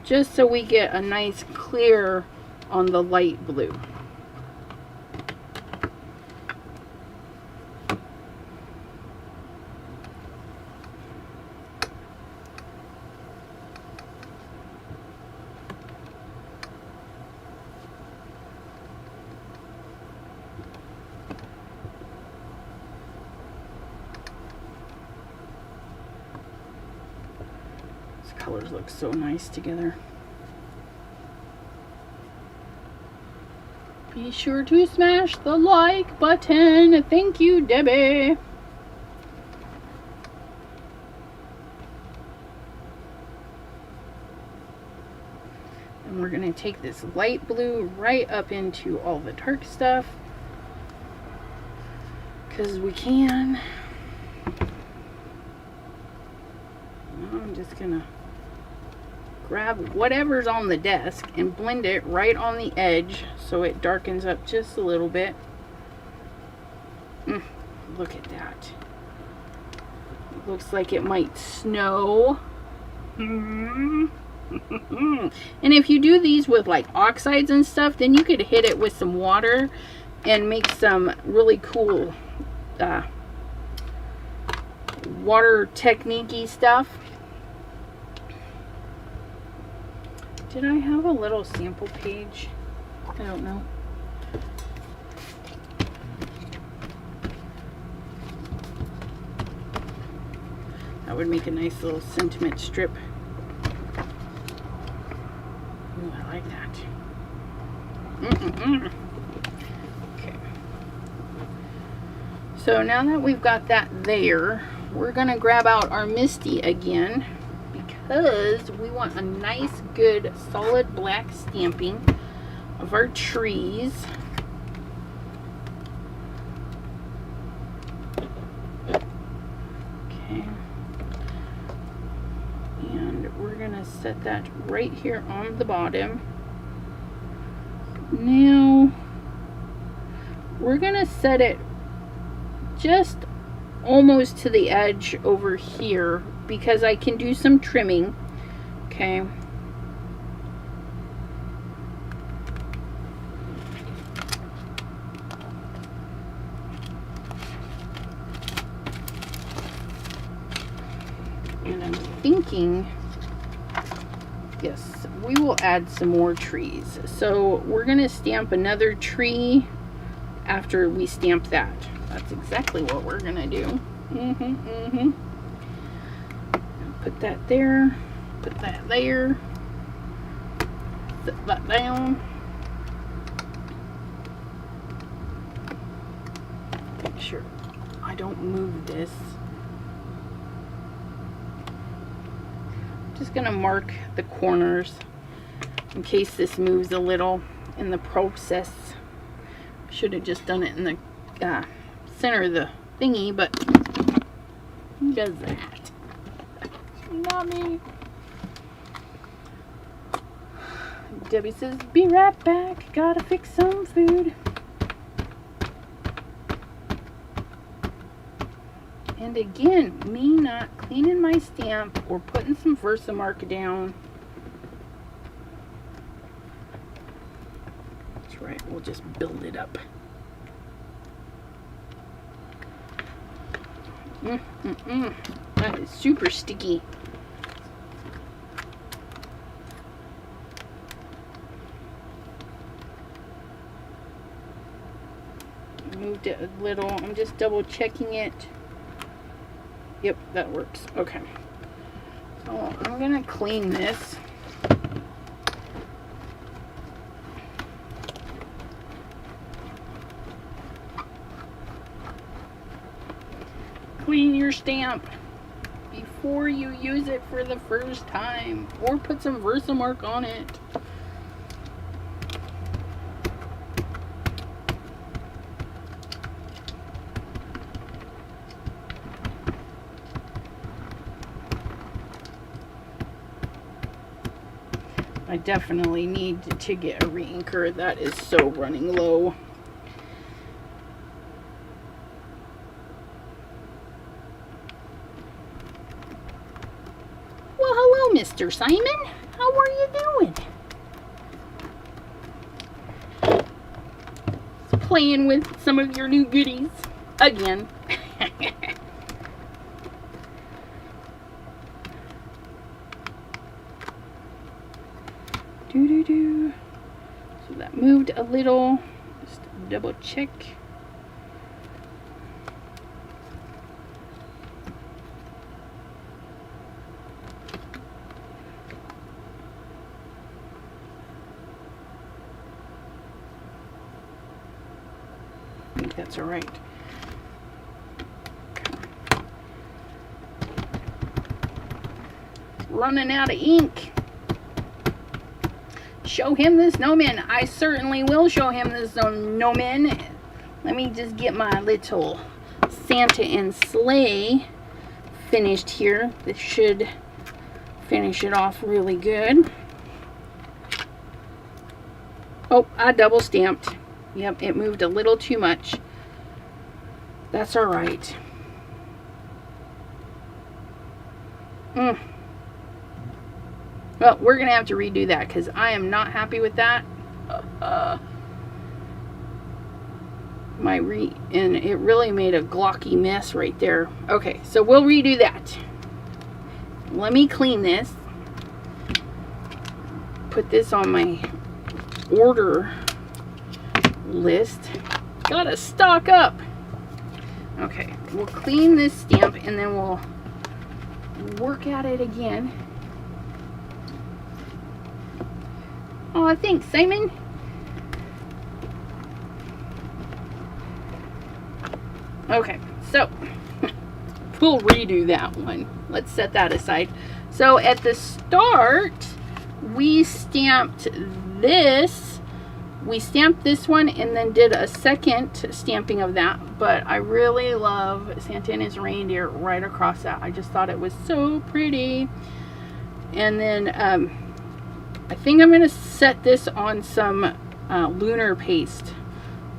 just so we get a nice clear on the light blue. colors look so nice together. Be sure to smash the like button. Thank you, Debbie. And we're going to take this light blue right up into all the dark stuff, because we can. I'm just going to grab whatever's on the desk and blend it right on the edge so it darkens up just a little bit. Look at that. It looks like it might snow. And if you do these with like oxides and stuff, then you could hit it with some water and make some really cool water technique-y stuff. Did I have a little sample page? I don't know. That would make a nice little sentiment strip. Ooh, I like that. Okay. So now that we've got that there, we're going to grab out our Misty again, because we want a nice, good, solid black stamping of our trees. Okay. And we're going to set that right here on the bottom. Now, we're going to set it just almost to the edge over here, because I can do some trimming. Okay. And I'm thinking, yes, we will add some more trees. So we're going to stamp another tree after we stamp that. That's exactly what we're going to do. Put that there, put that there, set that down. Make sure I don't move this. Just gonna mark the corners in case this moves a little in the process. Should have just done it in the center of the thingy, but who does that? Not me. Debbie says, be right back. Gotta fix some food. And again, me not cleaning my stamp or putting some Versamark down. That's right, we'll just build it up. That is super sticky. Moved it a little. I'm just double checking it. Yep, that works. Okay. So I'm gonna clean this. Clean your stamp before you use it for the first time, or put some Versamark on it. I definitely need to get a re-inker. That is so running low. Well, hello, Mr. Simon. How are you doing? Just playing with some of your new goodies again. So that moved a little. Just double check. that's all right. Running out of ink. Show him the snowman. I certainly will show him the snowman. Let me just get my little Santa and sleigh finished here. This should finish it off really good. Oh, I double stamped. Yep, it moved a little too much. That's all right. Well, we're going to have to redo that because I am not happy with that. And it really made a glocky mess right there. Okay, so we'll redo that. Let me clean this. Put this on my order list. Gotta stock up. Okay, we'll clean this stamp and then we'll work at it again. Oh, thanks, Simon. Okay, so we'll redo that one. Let's set that aside. So at the start, we stamped this. We stamped this one and then did a second stamping of that. But I really love Santa and his reindeer right across that. I just thought it was so pretty. And then I think I'm going to set this on some lunar paste.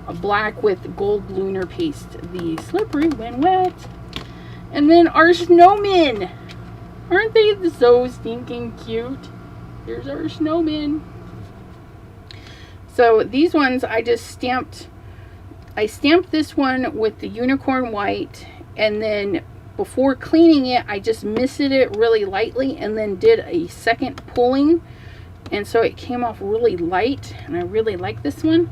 A black with gold lunar paste. The slippery when wet. And then our snowmen. Aren't they so stinking cute? Here's our snowmen. So these ones I just stamped. I stamped this one with the unicorn white. And then before cleaning it, I just misted it really lightly. And then did a second pulling. And so it came off really light. And I really like this one.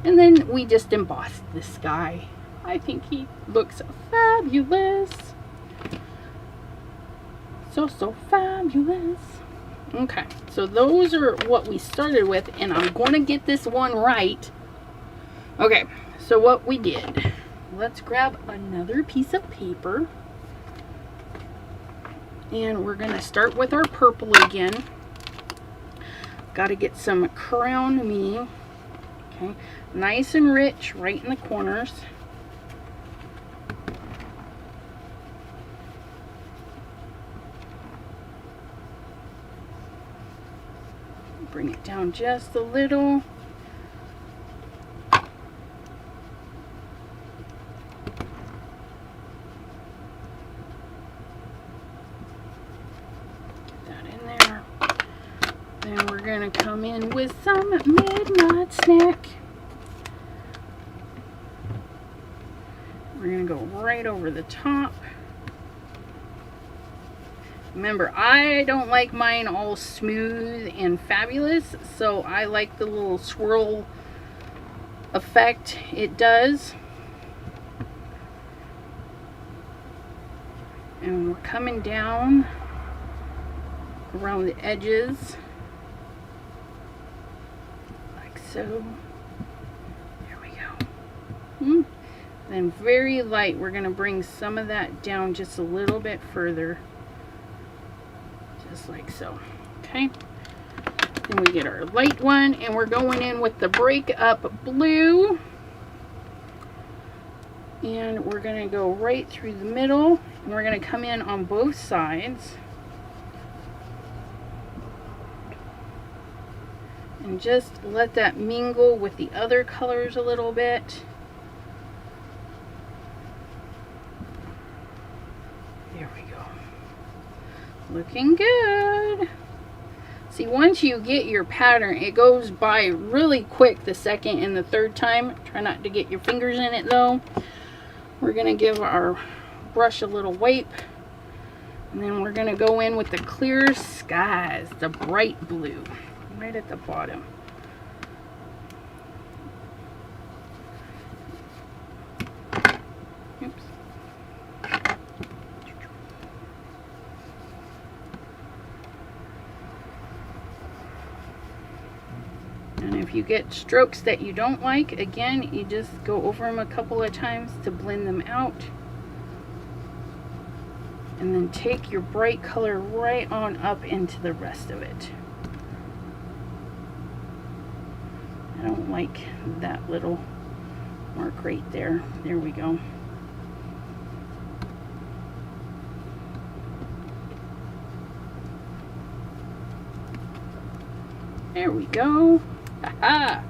And then we just embossed this guy. I think he looks fabulous. So fabulous. Okay, so those are what we started with, and I'm going to get this one right. Okay, so what we did. Let's grab another piece of paper. And we're going to start with our purple again. Got to get some Crown Me. Okay, nice and rich right in the corners. Bring it down just a little. Get that in there. Then we're going to come in with some midnight snack. We're going to go right over the top. Remember, I don't like mine all smooth and fabulous, so I like the little swirl effect it does. And we're coming down around the edges, like so. There we go. Then very light, we're going to bring some of that down just a little bit further. Just like so. Okay. Then we get our light one, and we're going in with the break-up blue. And we're going to go right through the middle, and we're going to come in on both sides. And just let that mingle with the other colors a little bit. There we go. Looking good. See, once you get your pattern, it goes by really quick the second and the third time. Try not to get your fingers in it though. We're going to give our brush a little wipe. And then we're going to go in with the Clear Skies, the bright blue, right at the bottom. Oops. And if you get strokes that you don't like, again, you just go over them a couple of times to blend them out. And then take your bright color right on up into the rest of it. I don't like that little mark right there. There we go. There we go. Aha!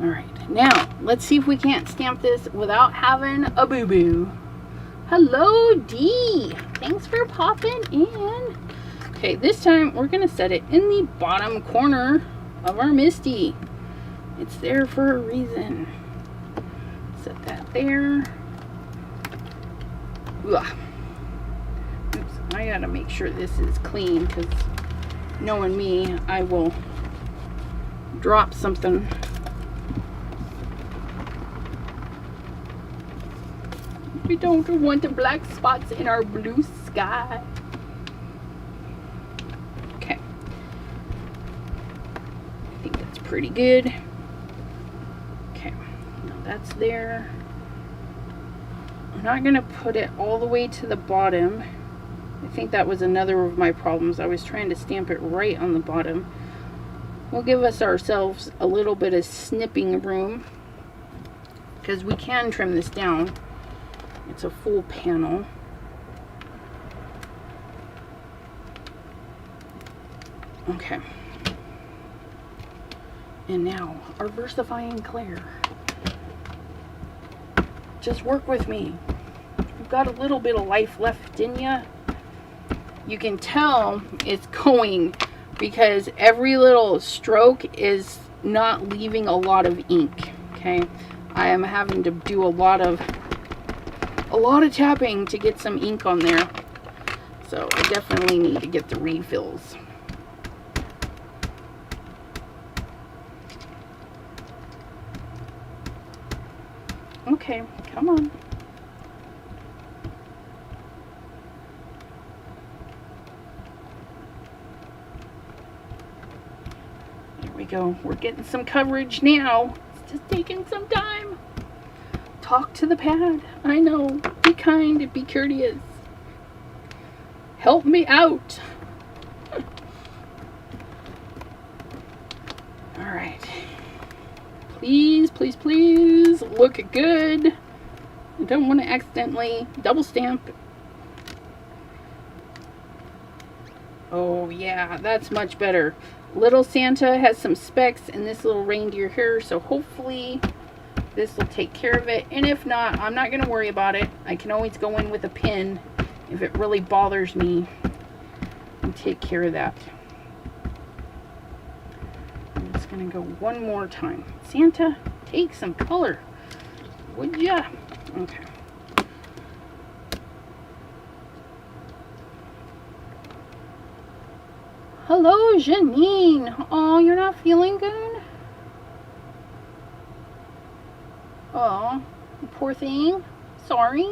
Alright, now let's see if we can't stamp this without having a boo-boo. Hello, Dee! Thanks for popping in. Okay, this time we're going to set it in the bottom corner of our Misty. It's there for a reason. Set that there. Ugh. Oops, I gotta make sure this is clean, because knowing me, I will drop something. We don't want the black spots in our blue sky. Okay. I think that's pretty good. Okay, now that's there. I'm not going to put it all the way to the bottom. I think that was another of my problems. I was trying to stamp it right on the bottom. We'll give ourselves a little bit of snipping room, because we can trim this down. It's a full panel. Okay. And now, our versifying Claire. Just work with me. You've got a little bit of life left in ya. You can tell it's going because every little stroke is not leaving a lot of ink. Okay. I am having to do a lot of tapping to get some ink on there. So I definitely need to get the refills. Okay, come on. There we go. We're getting some coverage now. It's just taking some time. Talk to the pad. I know. Be kind. Be courteous. Help me out. All right. Please, please, please look good. I don't want to accidentally double stamp. Oh yeah, that's much better. Little Santa has some specks in this little reindeer here, so hopefully this will take care of it. And if not, I'm not going to worry about it. I can always go in with a pin if it really bothers me and take care of that. I'm just going to go one more time. Santa, take some color, would ya? Okay. Hello, Janine. Oh, you're not feeling good? Oh, poor thing. Sorry.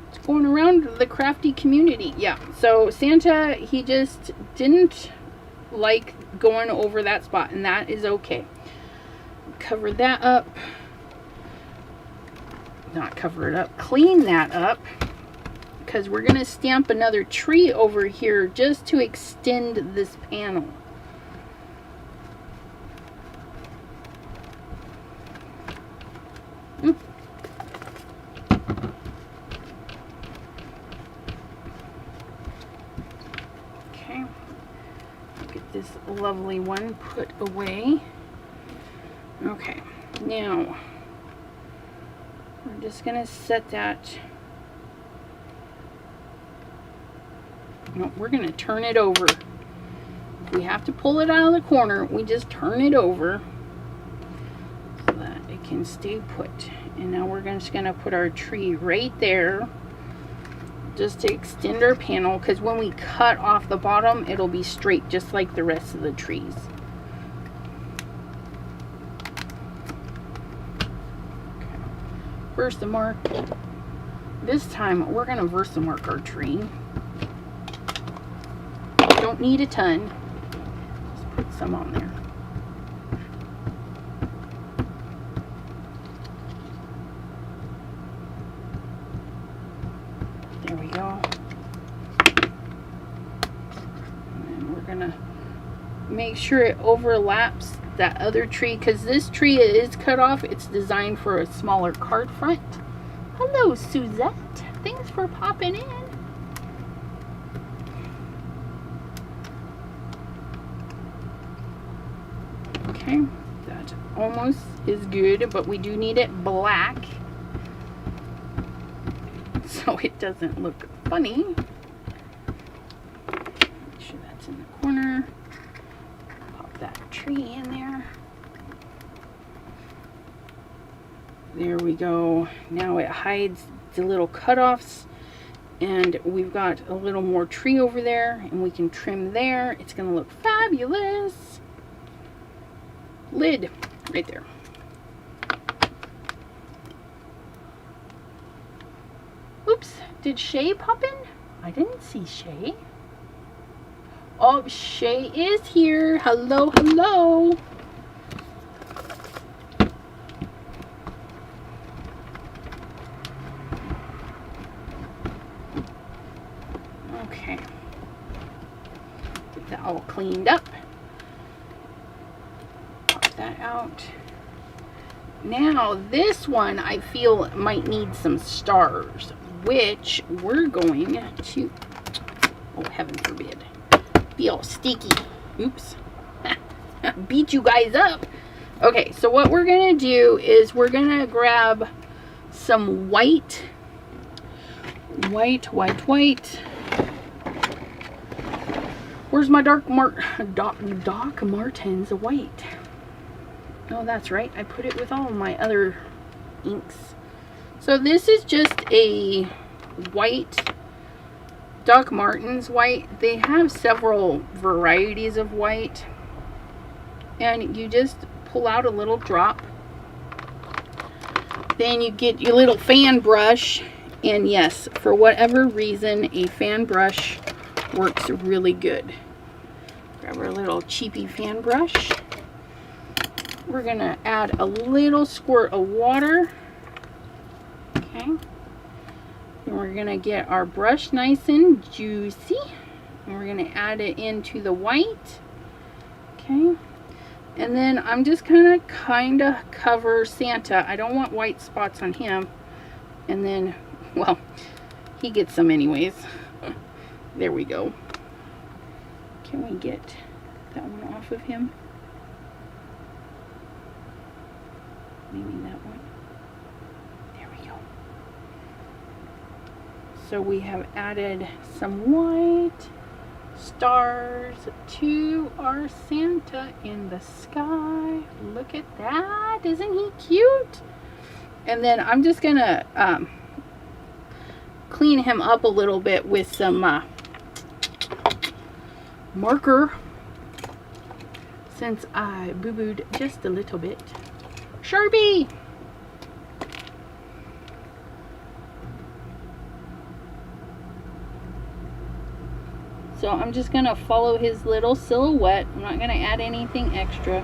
It's going around the crafty community. Yeah, so Santa, he just didn't like going over that spot, and that is okay. Cover that up. Not cover it up. Clean that up. Because we're going to stamp another tree over here just to extend this panel. Okay, get this lovely one put away. Okay, now we're just going to set that. No, we're going to turn it over. If we have to pull it out of the corner, we just turn it over so that it can stay put. And now we're just going to put our tree right there just to extend our panel, because when we cut off the bottom, it'll be straight just like the rest of the trees. Okay. Versamark. This time we're going to Versamark our tree. Don't need a ton. Just put some on there. There we go. And we're going to make sure it overlaps that other tree, because this tree is cut off. It's designed for a smaller card front. Hello, Suzette. Thanks for popping in. Okay, that almost is good, but we do need it black so it doesn't look funny. Make sure that's in the corner. Pop that tree in there. There we go. Now it hides the little cutoffs, and we've got a little more tree over there, and we can trim there. It's gonna look fabulous. Lid right there. Oops, did Shay pop in? I didn't see Shay. Oh, Shay is here. Hello, hello. Okay. Get that all cleaned up. That out. Now this one I feel might need some stars, which we're going to, oh heaven forbid, be all sticky. Oops. Beat you guys up. Okay, so what we're gonna do is we're gonna grab some white. Where's my Doc Martens white? Oh, that's right. I put it with all of my other inks. So this is just a white, Doc Martens white. They have several varieties of white. And you just pull out a little drop. Then you get your little fan brush. And yes, for whatever reason, a fan brush works really good. Grab our little cheapy fan brush. We're going to add a little squirt of water. Okay. And we're going to get our brush nice and juicy. And we're going to add it into the white. Okay. And then I'm just going to kind of cover Santa. I don't want white spots on him. And then, well, he gets some anyways. There we go. Can we get that one off of him? Maybe that one. There we go. So we have added some white stars to our Santa in the sky. Look at that. Isn't he cute? And then I'm just gonna clean him up a little bit with some marker, since I boo-booed just a little bit. Sharpie! So I'm just going to follow his little silhouette. I'm not going to add anything extra.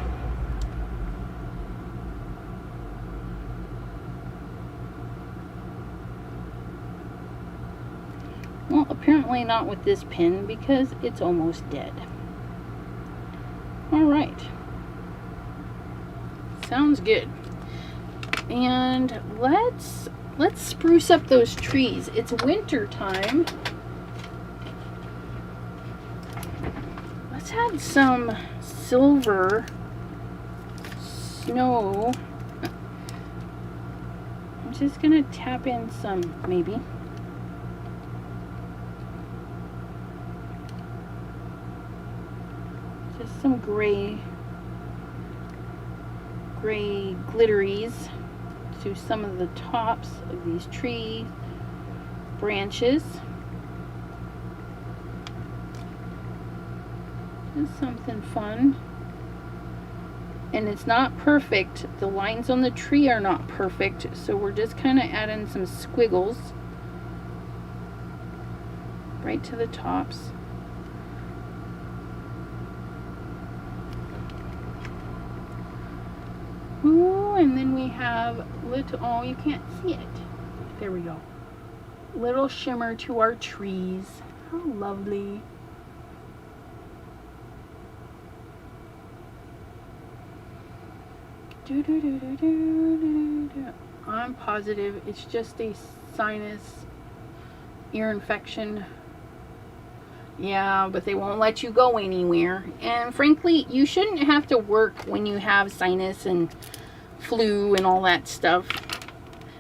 Well, apparently not with this pen because it's almost dead. Alright. Sounds good. And let's spruce up those trees. It's winter time. Let's add some silver snow. I'm just gonna tap in some, maybe. Just some gray glitteries to some of the tops of these tree branches. Just something fun. And it's not perfect. The lines on the tree are not perfect, so we're just kind of adding some squiggles right to the tops. Ooh, and then we have little, oh, you can't see it. There we go. Little shimmer to our trees. How lovely. I'm positive it's just a sinus ear infection. Yeah, but they won't let you go anywhere. And frankly, you shouldn't have to work when you have sinus and flu and all that stuff.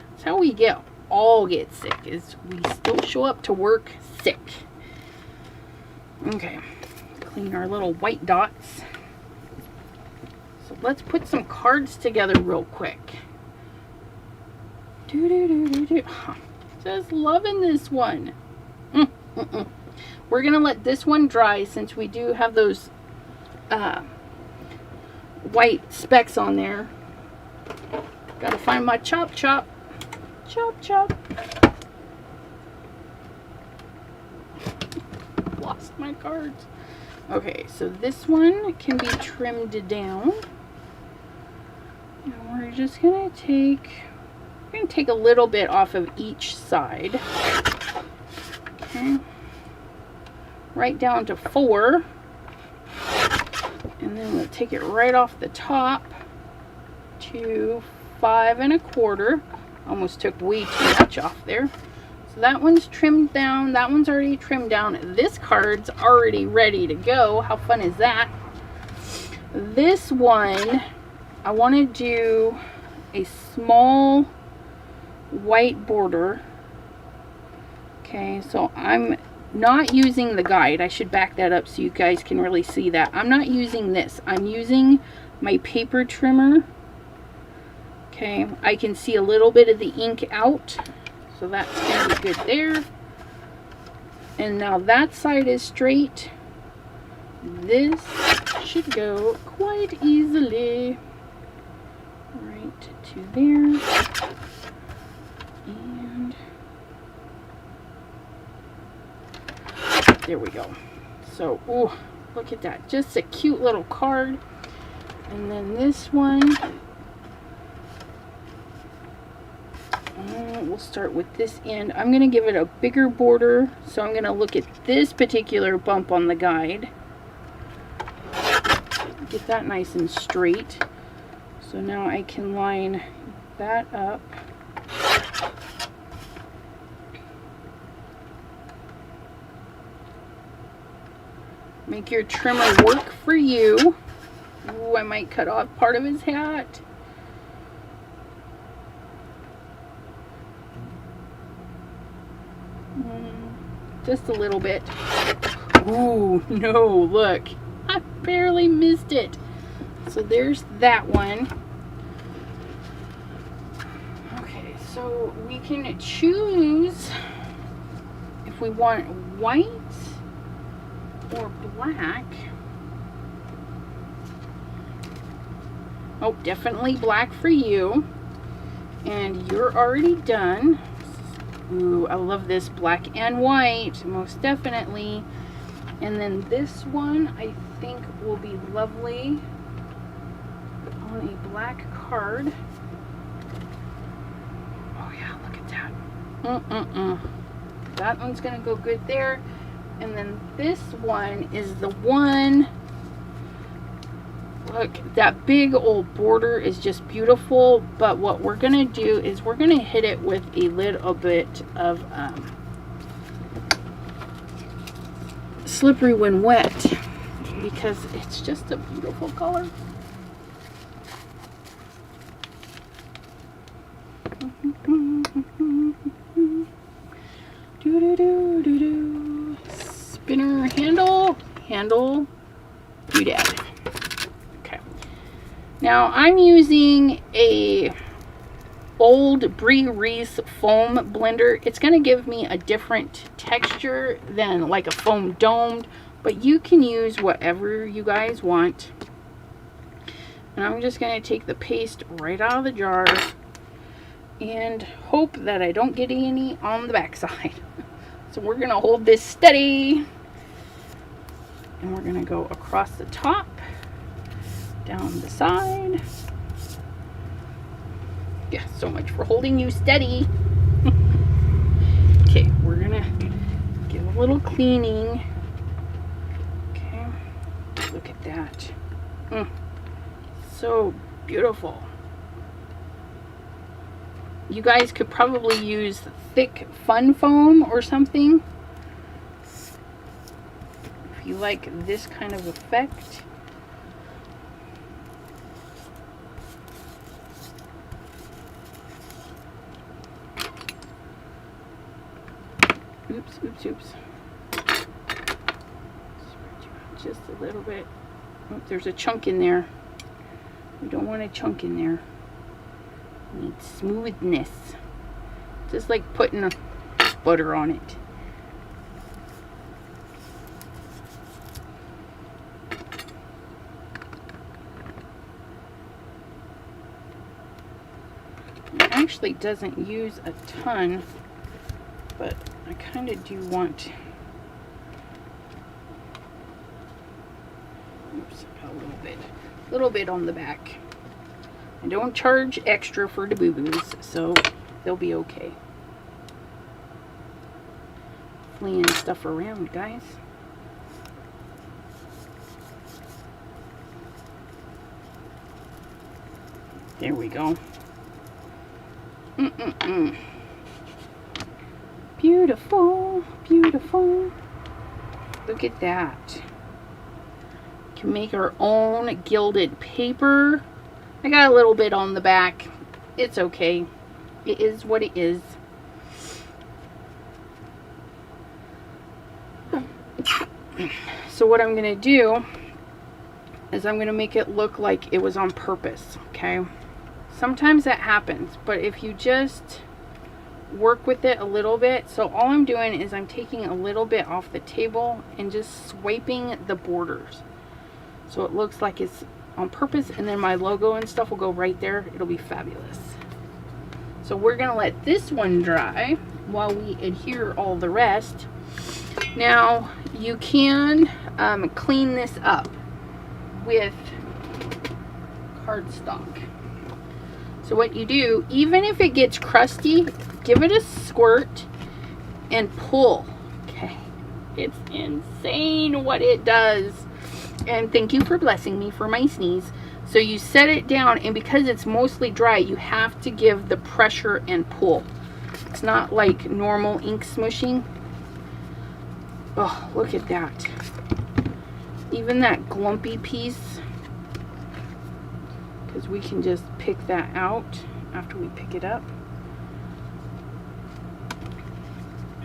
That's how we all get sick, is we still show up to work sick. Okay, clean our little white dots. So let's put some cards together real quick. Just loving this one. We're gonna let this one dry since we do have those white specks on there. Gotta find my chop. Lost my cards. Okay, so this one can be trimmed down. And we're just gonna take a little bit off of each side. Okay. Right down to 4. And then we'll take it right off the top to 5 1/4. Almost took way too much off there. So that one's trimmed down. That one's already trimmed down. This card's already ready to go. How fun is that? This one, I want to do a small white border. Okay, so I'm not using the guide. I should back that up so you guys can really see that. I'm not using this. I'm using my paper trimmer. Okay, I can see a little bit of the ink out, so that's going to be good there. And now that side is straight. This should go quite easily. Right to there. And there we go. So, oh, look at that. Just a cute little card. And then this one, we'll start with this end. I'm going to give it a bigger border. So I'm going to look at this particular bump on the guide. Get that nice and straight. So now I can line that up. Make your trimmer work for you. Ooh, I might cut off part of his hat. Just a little bit. Ooh, no, look. I barely missed it. So there's that one. Okay, so we can choose if we want white or black. Oh, definitely black for you. And you're already done. Ooh, I love this black and white, most definitely. And then this one I think will be lovely on a black card. Oh yeah, look at that. That one's gonna go good there. And then this one is the one. Look, that big old border is just beautiful. But what we're gonna do is we're gonna hit it with a little bit of Slippery When Wet, because it's just a beautiful color. Spinner handle, doodad. Okay. Now I'm using a old Brie Reese foam blender. It's going to give me a different texture than like a foam domed, but you can use whatever you guys want. And I'm just going to take the paste right out of the jar and hope that I don't get any on the back side. So we're gonna hold this steady, and we're gonna go across the top, down the side. Yeah, so much for holding you steady. Okay, we're gonna give a little cleaning. Okay, look at that. So beautiful. You guys could probably use thick fun foam or something if you like this kind of effect. Oops, oops, oops. Just a little bit. Oh, there's a chunk in there. We don't want a chunk in there. We need smoothness. Just like putting butter on it. It actually doesn't use a ton, but I kind of do want, oops, a little bit on the back. I don't charge extra for the boo-boos, so they'll be okay. Fleeing stuff around, guys. There we go. Beautiful, beautiful. Look at that. Can make our own gilded paper. I got a little bit on the back. It's okay. It is what it is. So what I'm going to do is I'm going to make it look like it was on purpose, okay? Sometimes that happens, but if you just work with it a little bit. So all I'm doing is I'm taking a little bit off the table and just swiping the borders. So it looks like it's on purpose, and then my logo and stuff will go right there. It'll be fabulous. So we're gonna let this one dry while we adhere all the rest. Now you can clean this up with cardstock. So what you do, even if it gets crusty, give it a squirt and pull. Okay, it's insane what it does. And thank you for blessing me for my sneeze. So you set it down, and because it's mostly dry, you have to give the pressure and pull. It's not like normal ink smushing. Oh, look at that. Even that glumpy piece, because we can just pick that out after we pick it up.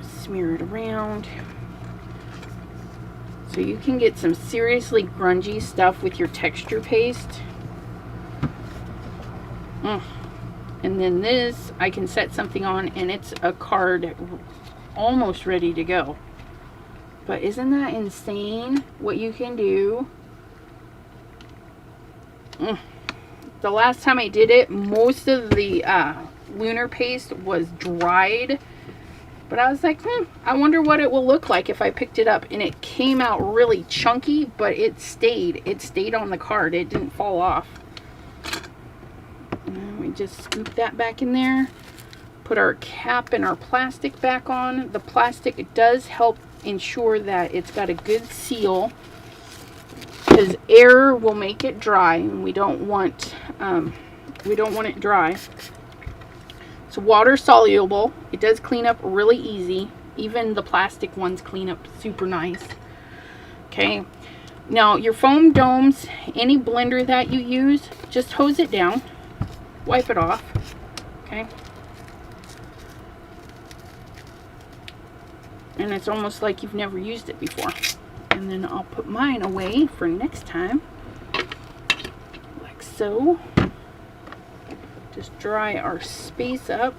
Smear it around. So you can get some seriously grungy stuff with your texture paste. And then this, I can set something on and it's a card almost ready to go. But isn't that insane what you can do? The last time I did it, most of the lunar paste was dried. But I was like, I wonder what it will look like if I picked it up. And it came out really chunky, but it stayed. It stayed on the card. It didn't fall off. And we just scoop that back in there. Put our cap and our plastic back on. The plastic does help ensure that it's got a good seal, because air will make it dry, and we don't want it dry. It's water soluble. It does clean up really easy. Even the plastic ones clean up super nice. Okay, now your foam domes, any blender that you use, just hose it down, wipe it off. Okay, and it's almost like you've never used it before. And then I'll put mine away for next time, like so. Just dry our space up.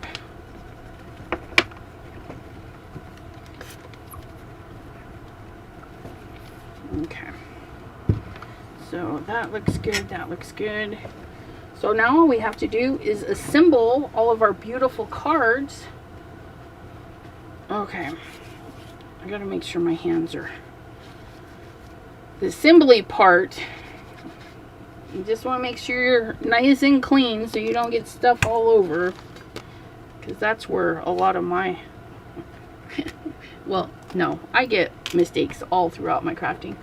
Okay, so that looks good, that looks good. So now all we have to do is assemble all of our beautiful cards. Okay, I gotta make sure my hands are... The assembly part, you just want to make sure you're nice and clean so you don't get stuff all over, because that's where a lot of my well, no, I get mistakes all throughout my crafting.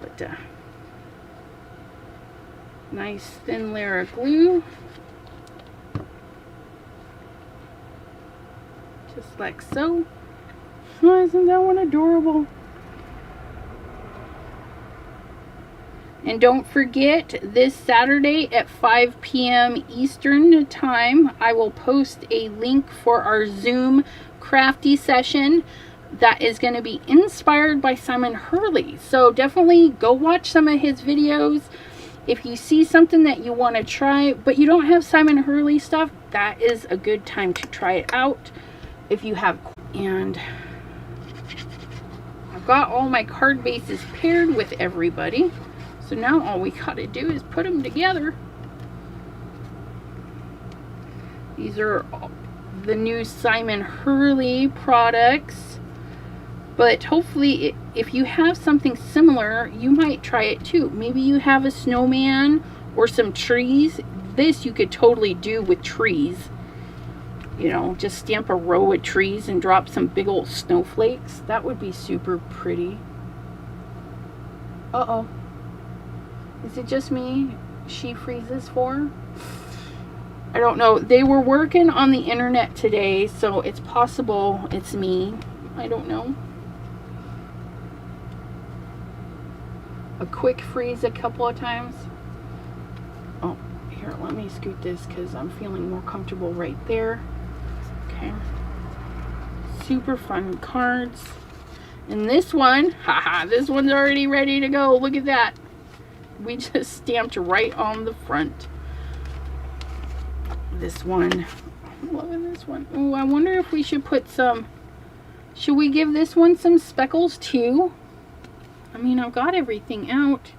But nice thin layer of glue, just like so. Oh, isn't that one adorable? And don't forget, this Saturday at 5 p.m. Eastern time, I will post a link for our Zoom crafty session that is going to be inspired by Simon Hurley. So definitely go watch some of his videos. If you see something that you want to try, but you don't have Simon Hurley stuff, that is a good time to try it out. If you have, and I've got all my card bases paired with everybody. So now all we gotta do is put them together. These are the new Simon Hurley products. But hopefully, if you have something similar, you might try it too. Maybe you have a snowman or some trees. This you could totally do with trees. You know, just stamp a row of trees and drop some big old snowflakes. That would be super pretty. Uh-oh. Is it just me she freezes for? I don't know. They were working on the internet today, so it's possible it's me. I don't know. A quick freeze a couple of times. Oh, here, let me scoot this because I'm feeling more comfortable right there. Okay. Super fun cards. And this one, haha, this one's already ready to go. Look at that. We just stamped right on the front. This one, I'm loving this one. Oh, I wonder if we should put some, should we give this one some speckles too? I mean, I've got everything out.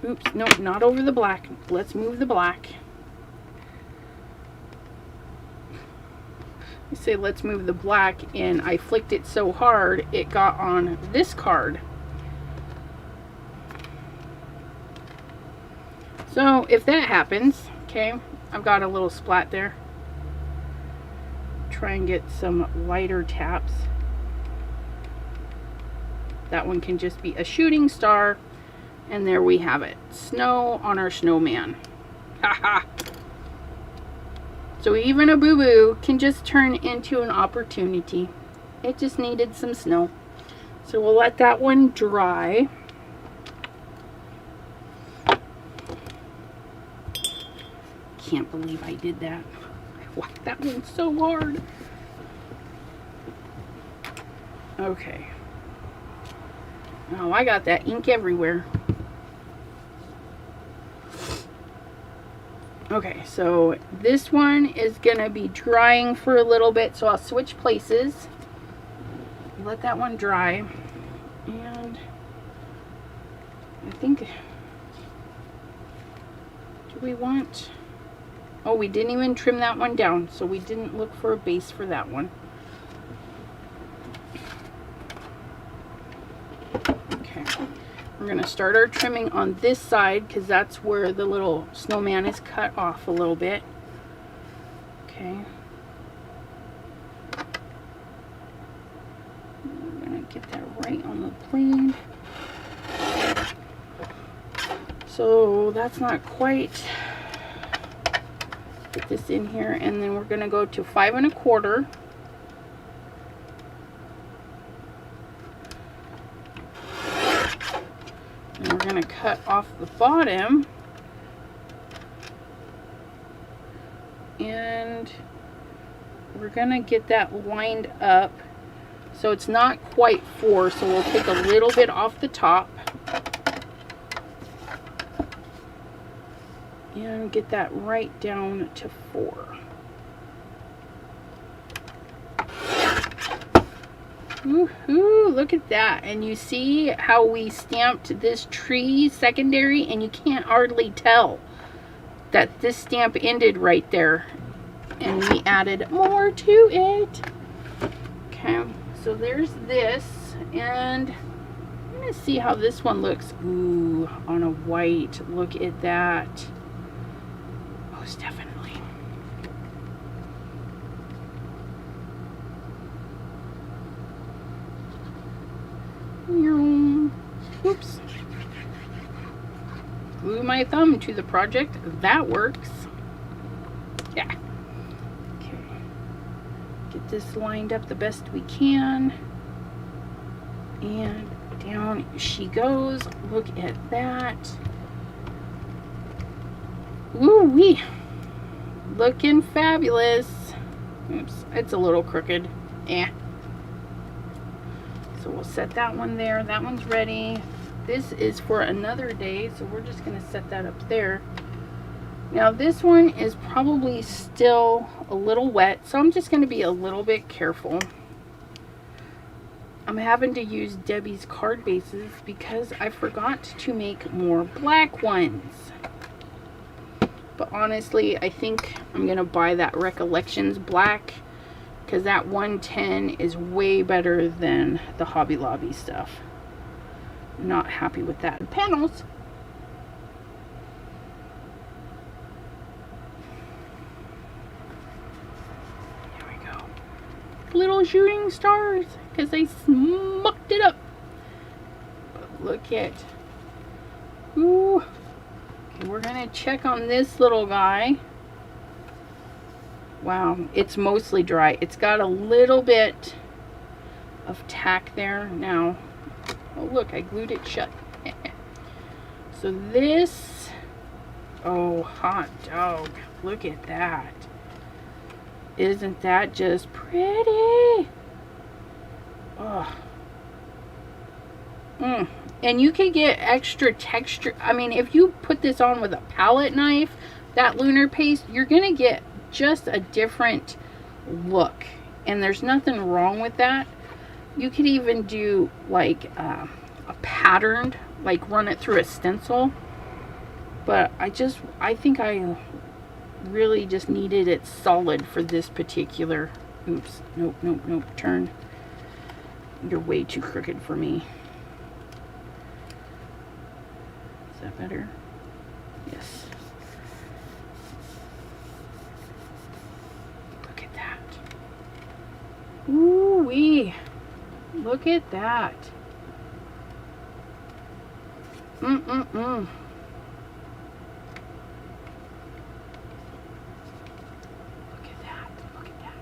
Oops, no, not over the black. Let's move the black. I say let's move the black, and I flicked it so hard it got on this card. So if that happens, okay, I've got a little splat there. Try and get some lighter taps. That one can just be a shooting star, and there we have it. Snow on our snowman. Haha. So even a boo-boo can just turn into an opportunity. It just needed some snow. So we'll let that one dry. Can't believe I did that. I whacked that one so hard. Okay. Oh, I got that ink everywhere. Okay, so this one is gonna be drying for a little bit, so I'll switch places. Let that one dry. And I think, do we want, oh, we didn't even trim that one down, so we didn't look for a base for that one. Okay, we're gonna start our trimming on this side because that's where the little snowman is cut off a little bit. Okay. We're gonna get that right on the plane. So that's not quite. Put this in here, and then we're gonna go to 5 1/4. And we're gonna cut off the bottom, and we're gonna get that lined up so it's not quite 4, so we'll take a little bit off the top and get that right down to 4. Woohoo, look at that. And you see how we stamped this tree secondary, and you can't hardly tell that this stamp ended right there. and we added more to it. Okay, so there's this, and I'm gonna see how this one looks. Ooh, on a white. Look at that. Most definitely. Oops. Glue my thumb to the project. That works. Yeah. Okay. Get this lined up the best we can. And down she goes. Look at that. Ooh-wee. Looking fabulous. Oops, it's a little crooked. Eh. So we'll set that one there. That one's ready. This is for another day, so we're just going to set that up there. Now this one is probably still a little wet, so I'm just going to be a little bit careful. I'm having to use Debbie's card bases because I forgot to make more black ones. But honestly, I think I'm going to buy that Recollections black, because that 110 is way better than the Hobby Lobby stuff. Not happy with that. Panels. There we go. Little shooting stars, because they smucked it up. But look at. Ooh. Okay, we're going to check on this little guy. Wow, it's mostly dry. It's got a little bit of tack there now. Oh look, I glued it shut. So this, oh hot dog, look at that. Isn't that just pretty? Oh. And you can get extra texture. I mean, if you put this on with a palette knife, that lunar paste, you're gonna get just a different look, and there's nothing wrong with that. You could even do like a patterned, like run it through a stencil, but I think I really just needed it solid for this particular. Oops, nope, turn. You're way too crooked for me. Is that better? Yes. Look at that. Ooh-wee. Look at that. Look at that. Look at that.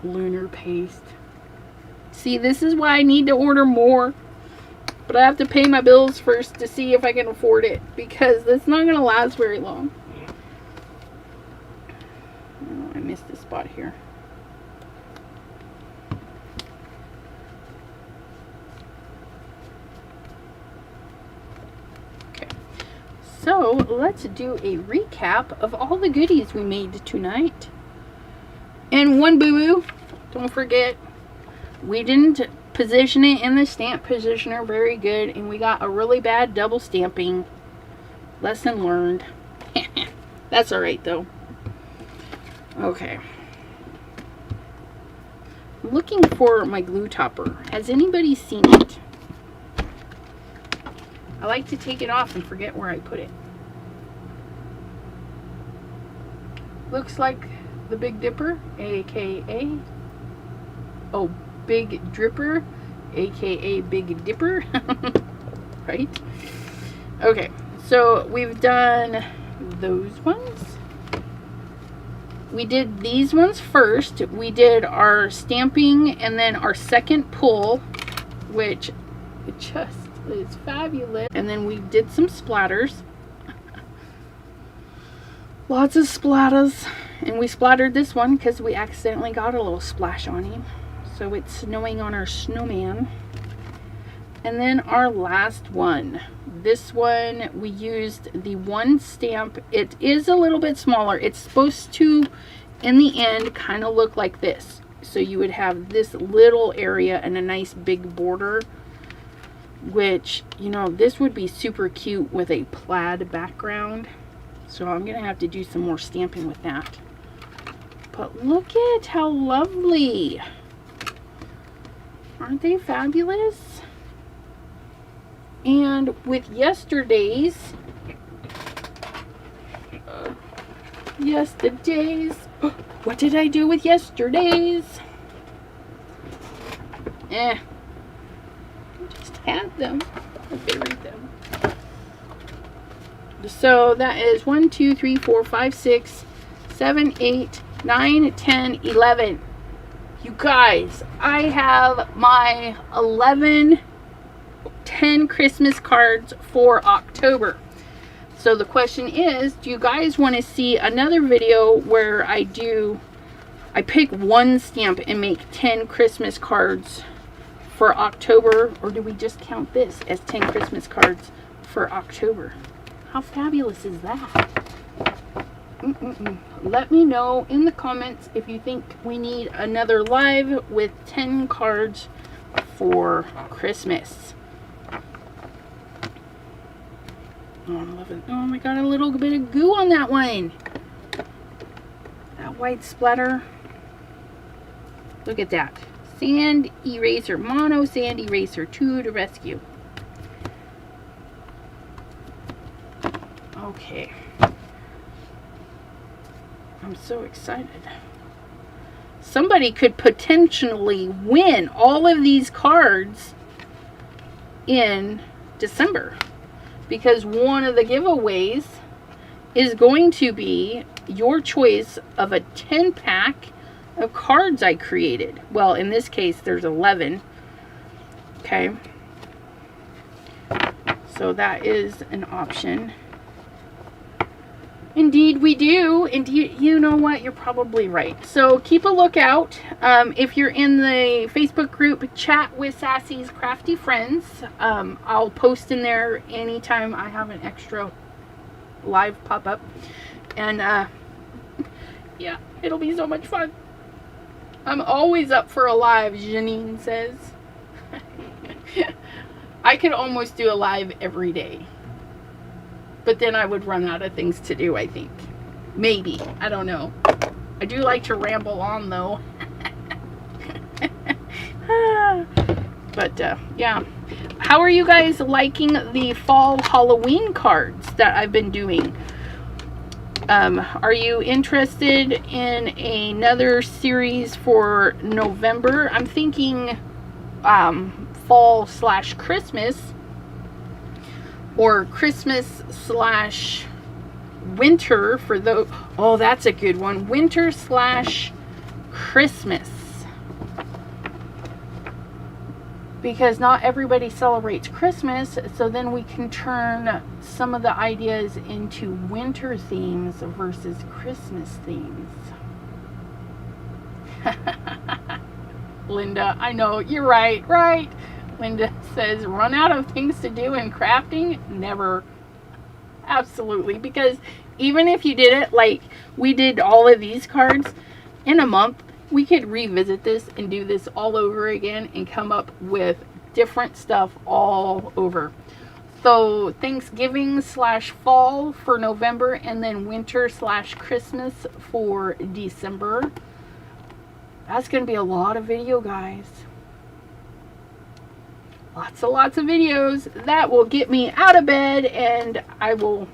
Lunar paste. See, this is why I need to order more. But I have to pay my bills first to see if I can afford it, because it's not going to last very long. Oh, I missed a spot here. Okay. So, let's do a recap of all the goodies we made tonight. And one boo-boo, don't forget, we didn't position it in the stamp positioner very good, and we got a really bad double stamping. Lesson learned. That's alright though. Okay. I'm looking for my glue topper. Has anybody seen it? I like to take it off and forget where I put it. Looks like the Big Dipper, aka Big Dripper, aka Big Dipper. Right? Okay, so we've done those ones. We did these ones first. We did our stamping and then our second pull, which just is fabulous. And then we did some splatters. Lots of splatters. And we splattered this one because we accidentally got a little splash on him. So it's snowing on our snowman. And then our last one. This one, we used the one stamp. It is a little bit smaller. It's supposed to, in the end, kind of look like this. So you would have this little area and a nice big border. Which, you know, this would be super cute with a plaid background. So I'm going to have to do some more stamping with that. But look at how lovely. Aren't they fabulous? And with yesterday's, what did I do with yesterday's? I just had them. I buried them. So that is 1, 2, 3, 4, 5, 6, 7, 8, 9, 10, 11. You guys, I have my 10 Christmas cards for October. So the question is, do you guys want to see another video where I pick one stamp and make 10 Christmas cards for October, or do we just count this as 10 Christmas cards for October? How fabulous is that? Let me know in the comments if you think we need another live with 10 cards for Christmas. Oh, I'm loving. Oh my god, a little bit of goo on that one. That white splatter. Look at that. Sand eraser, mono sand eraser, to the rescue. Okay. I'm so excited. Somebody could potentially win all of these cards in December, because one of the giveaways is going to be your choice of a 10-pack of cards I created. Well, in this case, there's 11. Okay. So that is an option. Indeed we do. Indeed, you know what? You're probably right. So keep a lookout. If you're in the Facebook group, Chat with Sassy's Crafty Friends. I'll post in there anytime I have an extra live pop up. And yeah, it'll be so much fun. I'm always up for a live, Janine says. I could almost do a live every day. But then I would run out of things to do, I think. Maybe. I don't know. I do like to ramble on, though. But, yeah. How are you guys liking the fall Halloween cards that I've been doing? Are you interested in another series for November? I'm thinking fall/Christmas. Or Christmas/winter for those. Oh, that's a good one. Winter/Christmas. Because not everybody celebrates Christmas, so then we can turn some of the ideas into winter themes versus Christmas themes. Linda, I know, you're right, right? Linda says, run out of things to do in crafting? Never. Absolutely. Because even if you did it like we did all of these cards in a month, we could revisit this and do this all over again and come up with different stuff all over. So Thanksgiving/fall for November, and then winter/Christmas for December. That's going to be a lot of video, guys. Lots of videos. That will get me out of bed, and I will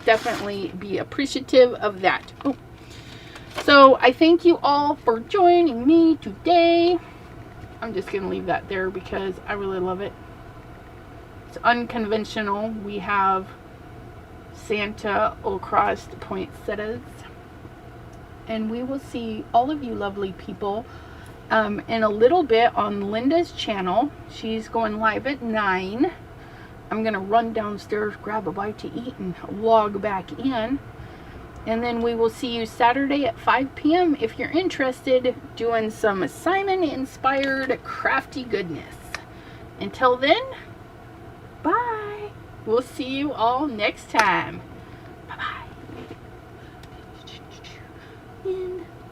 definitely be appreciative of that. Oh. So I thank you all for joining me today. I'm just going to leave that there because I really love it. It's unconventional. We have Santa across the poinsettias. And we will see all of you lovely people in a little bit on Linda's channel. She's going live at 9. I'm going to run downstairs, grab a bite to eat, and log back in. And then we will see you Saturday at 5 p.m. if you're interested, doing some Simon-inspired crafty goodness. Until then, bye. We'll see you all next time.